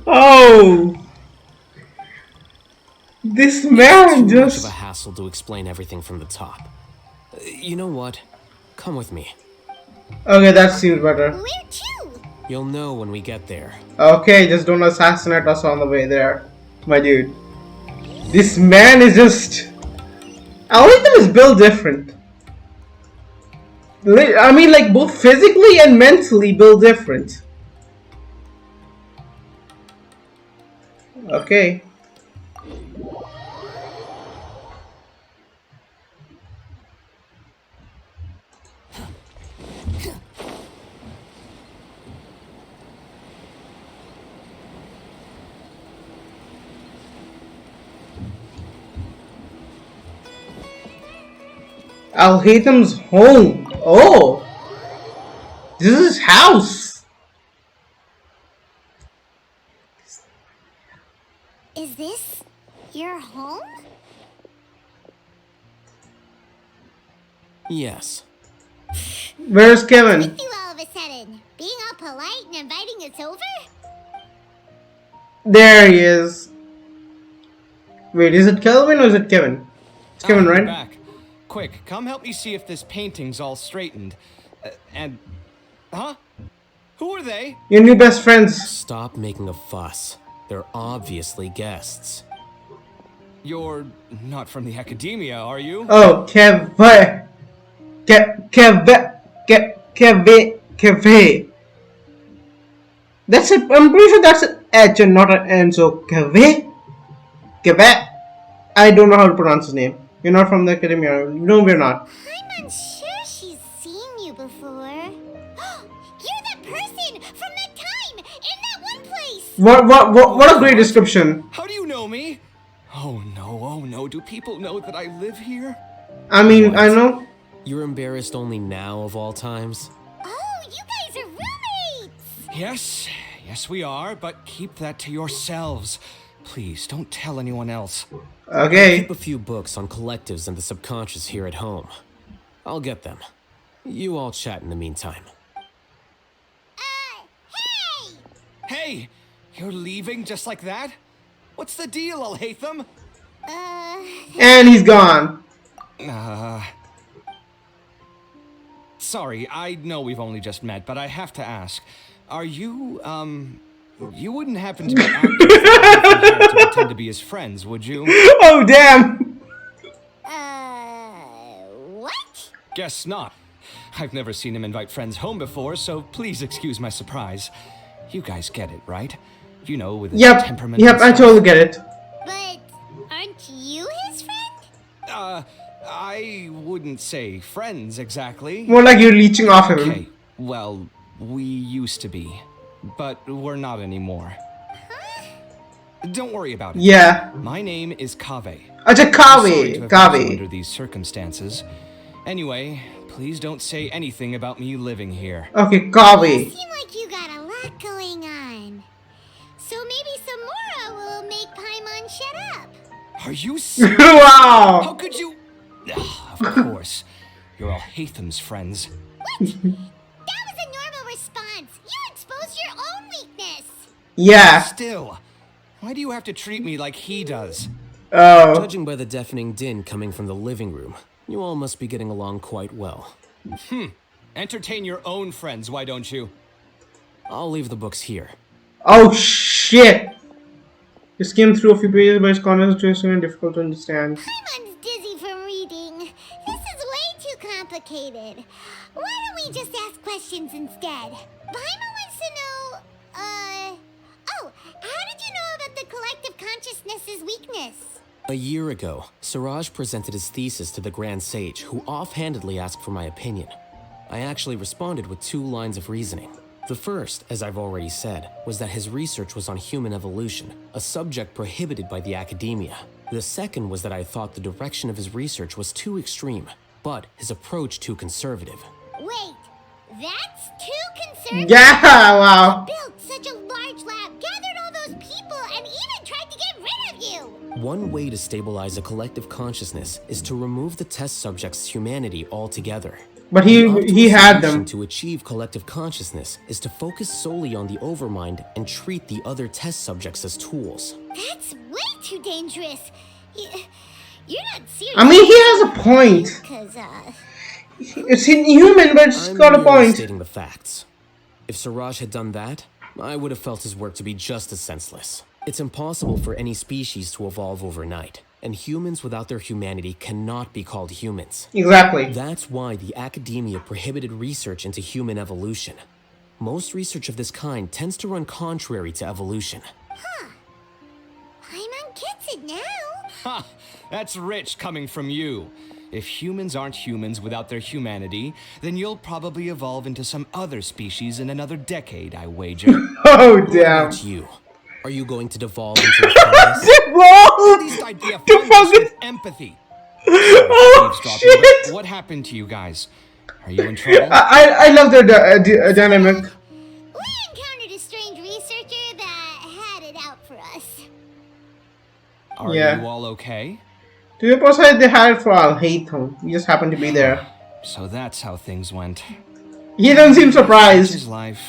Oh! This man It's too much just... of a hassle to explain everything from the top. You know what? Come with me. Okay, that seems better. Where to? You'll know when we get there. Okay, just don't assassinate us on the way there, my dude. This man is just... Algorithm is built different. I mean, like both physically and mentally built different. Okay. Al-Haytham's home. Oh, this is his house. Is this your home? Yes. Where's Kevin? With you all of a sudden, being all polite and inviting us over? There he is. Wait, is it Kelvin or is it Kevin? It's Kevin, You're right? back. Quick, come help me see if this painting's all straightened. Huh? Who are they? Your new best friends. Stop making a fuss. They're obviously guests. You're not from the academia, are you? Oh, Kevin. Kevin. That's it. I'm pretty sure that's an H and not an N. So Kevin. I don't know how to pronounce his name. You're not from the academia. No, we're not. I'm unsure she's seen you before. You're that person from that time in that one place. What a great description. How do you know me? Oh no, do people know that I live here? I mean, What? I know. You're embarrassed only now of all times? Oh, you guys are roommates. Yes, we are, but keep that to yourselves. Please, don't tell anyone else. I Okay. keep a few books on collectives and the subconscious here at home. I'll get them. You all chat in the meantime. Hey! Hey, you're leaving just like that? What's the deal, Haithum? And he's gone. Sorry, I know we've only just met, but I have to ask. Are you, you wouldn't happen to be actors to pretend to be his friends, would you? Oh, damn. What? Guess not. I've never seen him invite friends home before, so please excuse my surprise. You guys get it, right? You know, with his temperament. Yep, and I stuff. totally get it. But aren't you his friend? I wouldn't say friends exactly. More like you're leeching off him. Okay, well, we used to be, but we're not anymore. Don't worry about it. Yeah. My name is Kaveh. Acha, I'm sorry to Kaveh. have met you Kaveh. under these circumstances. Anyway, please don't say anything about me living here. Okay, You Kaveh. seem like you got a lot going on. So maybe Samora will make Paimon shut up. Are you serious? Wow. How could you? Of course. You're all Haithum's friends. That was a normal response. You exposed your own weakness. Yeah. Still, why do you have to treat me like he does? Oh. Judging by the deafening din coming from the living room, you all must be getting along quite well. Entertain your own friends, why don't you? I'll leave the books here. Oh, shit. You skimmed through a few pages, but it's concentration and difficult to understand. Paimon's dizzy from reading. This is way too complicated. Why don't we just ask questions instead? Paimon wants to know, oh, how did you know about the collective consciousness's weakness? A year ago, Siraj presented his thesis to the Grand Sage, who offhandedly asked for my opinion. I actually responded with 2 lines of reasoning. The first, as I've already said, was that his research was on human evolution, a subject prohibited by the academia. The second was that I thought the direction of his research was too extreme, but his approach too conservative. Wait, that's too conservative? Yeah, wow. Built such a large lab, gathered all those people, and even tried to get rid of you! One way to stabilize a collective consciousness is to remove the test subject's humanity altogether. But The he optimal had solution them. to achieve collective consciousness is to focus solely on the overmind and treat the other test subjects as tools. That's way too dangerous. You're not serious. I mean, he has a point. Because, It's inhuman, but it's I'm got a merely point. stating the facts. If Siraj had done that, I would have felt his work to be just as senseless. It's impossible for any species to evolve overnight, and humans without their humanity cannot be called humans. Exactly. That's why the academia prohibited research into human evolution. Most research of this kind tends to run contrary to evolution. Huh. Paimon gets it now. Ha! That's rich coming from you. If humans aren't humans without their humanity, then you'll probably evolve into some other species in another decade, I wager. Oh, What damn. about you? Are you going to devolve into a fungus? Devolve! At least I'd be a fungus with empathy. Oh, shit! What happened to you guys? Are you in trouble? I love their dynamic. We encountered a strange researcher that had it out for us. Are Yeah. you all okay? To be precise, they hired for Al haithum. We just happened to be there. So that's how things went. He doesn't seem Such surprised. is life.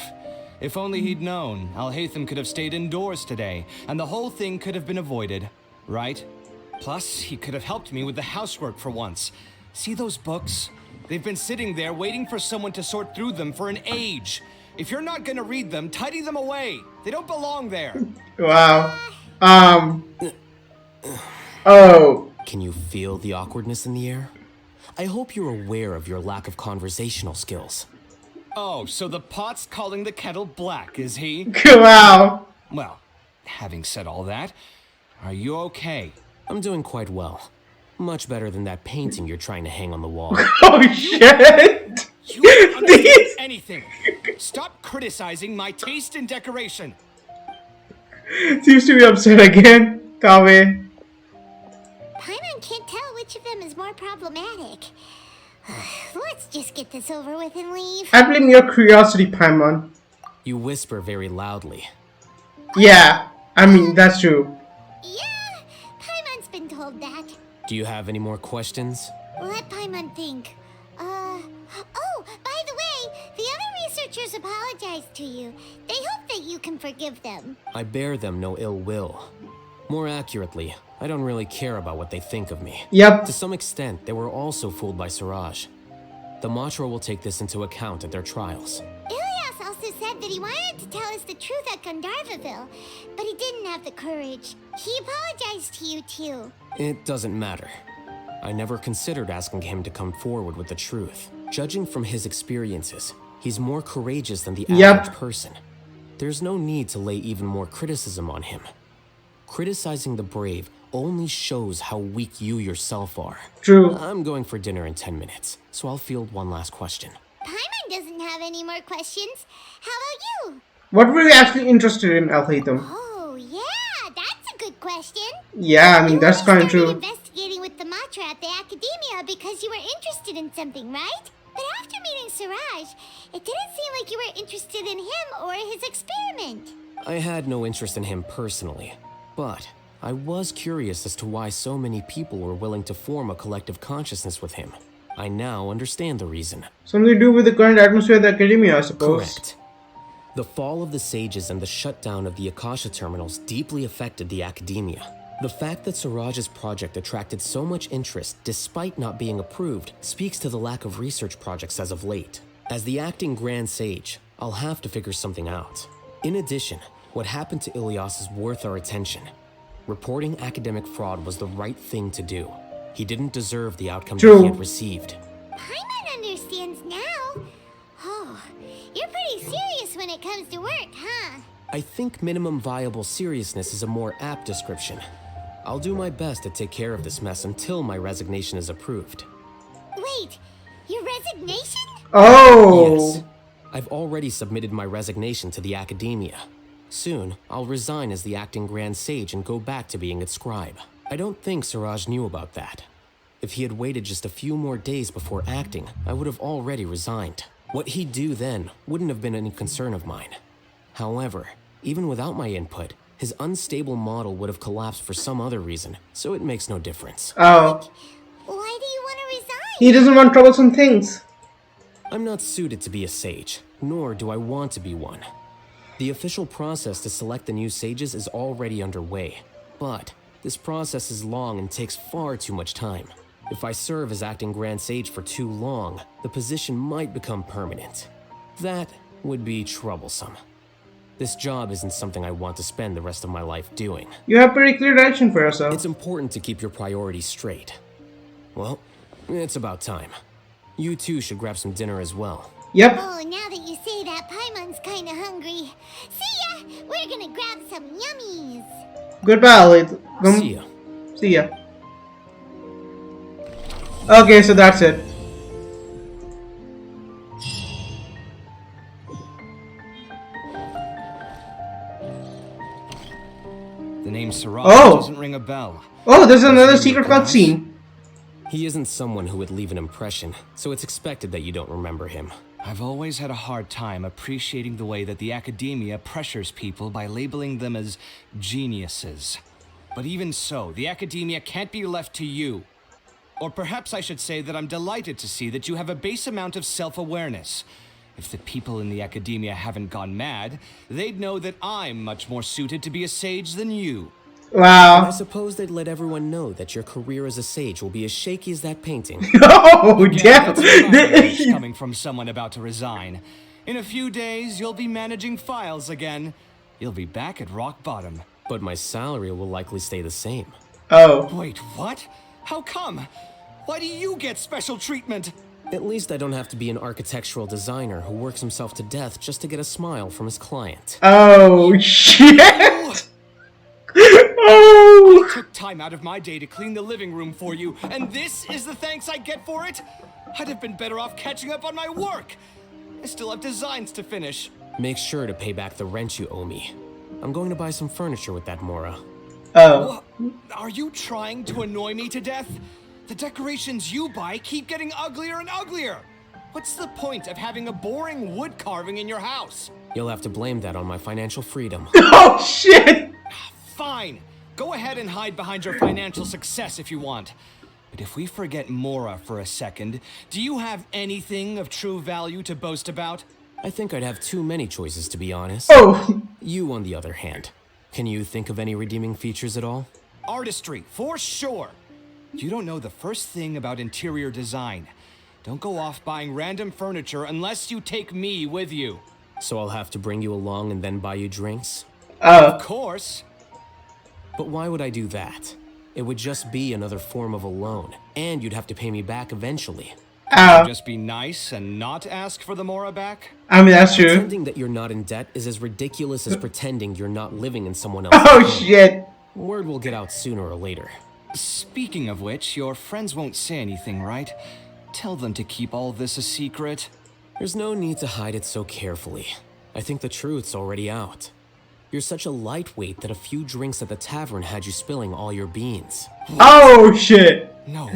If only he'd known, Al-Haitham could have stayed indoors today, and the whole thing could have been avoided, right? Plus, he could have helped me with the housework for once. See those books? They've been sitting there waiting for someone to sort through them for an age. If you're not gonna read them, tidy them away. They don't belong there. Wow. Oh. Can you feel the awkwardness in the air? I hope you're aware of your lack of conversational skills. Oh, so the pot's calling the kettle black, is he? Wow. Well, having said all that, are you okay? I'm doing quite well. Much better than that painting you're trying to hang on the wall. Oh, shit! You don't understand anything. Stop criticizing my taste in decoration. Seems to be upset again. Kawe. Paimon can't tell which of them is more problematic. Let's just get this over with and leave. I blame your curiosity, Paimon. You whisper very loudly. Yeah, I mean, that's true. Yeah, Paimon's been told that. Do you have any more questions? Let Paimon think. Oh, by the way, the other researchers apologized to you. They hope that you can forgive them. I bear them no ill will. More accurately, I don't really care about what they think of me. Yep. To some extent, they were also fooled by Siraj. The Matra will take this into account at their trials. Ilias also said that he wanted to tell us the truth at Gandharvaville, but he didn't have the courage. He apologized to you too. It doesn't matter. I never considered asking him to come forward with the truth. Judging from his experiences, he's more courageous than the average person. There's no need to lay even more criticism on him. Criticizing the brave only shows how weak you yourself are. True. I'm going for dinner in 10 minutes, so I'll field one last question. Paimon doesn't have any more questions. How about you? What were you actually interested in, Al haithum? Oh, yeah, that's a good question. Yeah, I mean, that's kind of true. Investigating with the Matra at the Academia because you were interested in something, right? But after meeting Siraj, it didn't seem like you were interested in him or his experiment. I had no interest in him personally, but I was curious as to why so many people were willing to form a collective consciousness with him. I now understand the reason. Something to do with the current atmosphere of the Academia, I suppose. Correct. The fall of the Sages and the shutdown of the Akasha terminals deeply affected the Academia. The fact that Siraj's project attracted so much interest despite not being approved speaks to the lack of research projects as of late. As the acting Grand Sage, I'll have to figure something out. In addition, what happened to Ilias is worth our attention. Reporting academic fraud was the right thing to do. He didn't deserve the outcome that he had received. Paimon understands now. Oh, you're pretty serious when it comes to work, huh? I think minimum viable seriousness is a more apt description. I'll do my best to take care of this mess until my resignation is approved. Wait, your resignation? Oh! Yes. I've already submitted my resignation to the Academia. Soon, I'll resign as the acting Grand Sage and go back to being its scribe. I don't think Siraj knew about that. If he had waited just a few more days before acting, I would have already resigned. What he'd do then wouldn't have been any concern of mine. However, even without my input, his unstable model would have collapsed for some other reason, so it makes no difference. Oh. Why do you want to resign? He doesn't want troublesome things. I'm not suited to be a sage, nor do I want to be one. The official process to select the new sages is already underway, but this process is long and takes far too much time. If I serve as acting Grand Sage for too long, the position might become permanent. That would be troublesome. This job isn't something I want to spend the rest of my life doing. You have pretty clear direction for yourself. It's important to keep your priorities straight. Well, it's about time. You two should grab some dinner as well. Yep. Oh, now that you say that, Paimon's kinda hungry. See ya! We're gonna grab some yummies. Goodbye, See ya. See ya. Okay, so that's it. The name Siraj Oh! doesn't ring a bell. Oh, there's another secret cutscene. He isn't someone who would leave an impression, so it's expected that you don't remember him. I've always had a hard time appreciating the way that the academia pressures people by labeling them as geniuses. But even so, the academia can't be left to you. Or perhaps I should say that I'm delighted to see that you have a base amount of self-awareness. If the people in the academia haven't gone mad, they'd know that I'm much more suited to be a sage than you. Wow. And I suppose they'd let everyone know that your career as a sage will be as shaky as that painting. Oh, damn. That's coming from someone about to resign. In a few days, you'll be managing files again. You'll be back at rock bottom. But my salary will likely stay the same. Oh. Wait, what? How come? Why do you get special treatment? At least I don't have to be an architectural designer who works himself to death just to get a smile from his client. Oh, shit! Oh! I took time out of my day to clean the living room for you, and this is the thanks I get for it? I'd have been better off catching up on my work. I still have designs to finish. Make sure to pay back the rent you owe me. I'm going to buy some furniture with that Mora. Oh. Are you trying to annoy me to death? The decorations you buy keep getting uglier and uglier. What's the point of having a boring wood carving in your house? You'll have to blame that on my financial freedom. Oh, shit! Fine. Go ahead and hide behind your financial success if you want. But if we forget Mora for a second, do you have anything of true value to boast about? I think I'd have too many choices, to be honest. Oh! You, on the other hand, can you think of any redeeming features at all? Artistry, for sure. You don't know the first thing about interior design. Don't go off buying random furniture unless you take me with you. So I'll have to bring you along and then buy you drinks? Of course. But why would I do that? It would just be another form of a loan, and you'd have to pay me back eventually. Just be nice and not ask for the Mora back? I mean, that's true. Pretending that you're not in debt is as ridiculous as pretending you're not living in someone else's Oh, home. shit. Word will get out sooner or later. Speaking of which, your friends won't say anything, right? Tell them to keep all this a secret. There's no need to hide it so carefully. I think the truth's already out. You're such a lightweight that a few drinks at the tavern had you spilling all your beans. Oh, shit. No.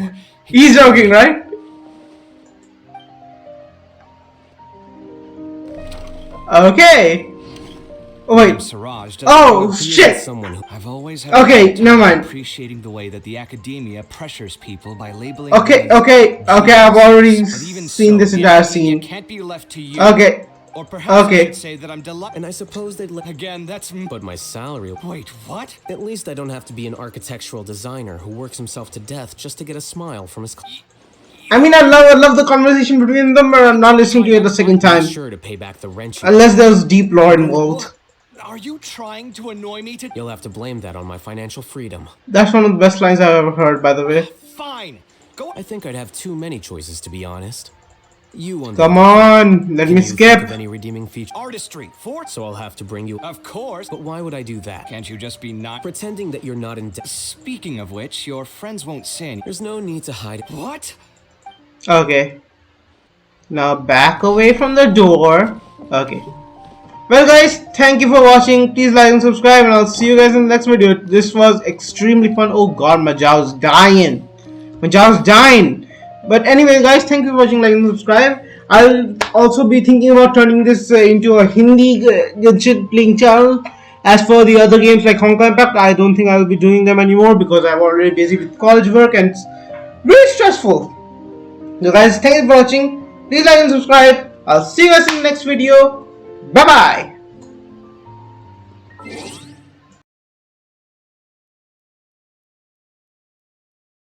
He's joking, right? Okay. Oh, wait. Siraj Oh, shit. I've always had Okay, never mind. appreciating the way that the academia pressures people by labeling Okay, them as okay, okay, I've already But even seen so, this the entire academia scene. can't be left to you. Okay. Or perhaps I Okay. should say that I'm delighted. And I suppose they'd let... Again, that's... But my salary... Wait, what? At least I don't have to be an architectural designer who works himself to death just to get a smile from his... I mean, I love the conversation between them, but I'm not listening to it the second time. Be sure to pay back the rent. Unless there's deep lore involved. Are you trying to annoy me to... You'll have to blame that on my financial freedom. That's one of the best lines I've ever heard, by the way. Fine. Go. I think I'd have too many choices, to be honest. You on Come on, let me skip. Any redeeming feature? Artistry, for... So I'll have to bring you... Of course. But why would I do that? Can't you just be not... Pretending that you're not in debt. Speaking of which, your friends won't say anything. There's no need to hide it. What? Okay. Now back away from the door. Okay. Well guys, thank you for watching. Please like and subscribe, and I'll see you guys in the next video. This was extremely fun. Oh god, my jaw's dying. My jaw's dying. But anyway guys, thank you for watching, like and subscribe. I'll also be thinking about turning this into a Hindi Genshin playing channel. As for the other games like Genshin Impact, I don't think I'll be doing them anymore because I'm already busy with college work and it's really stressful. So guys, thank you for watching. Please like and subscribe. I'll see you guys in the next video. Bye bye.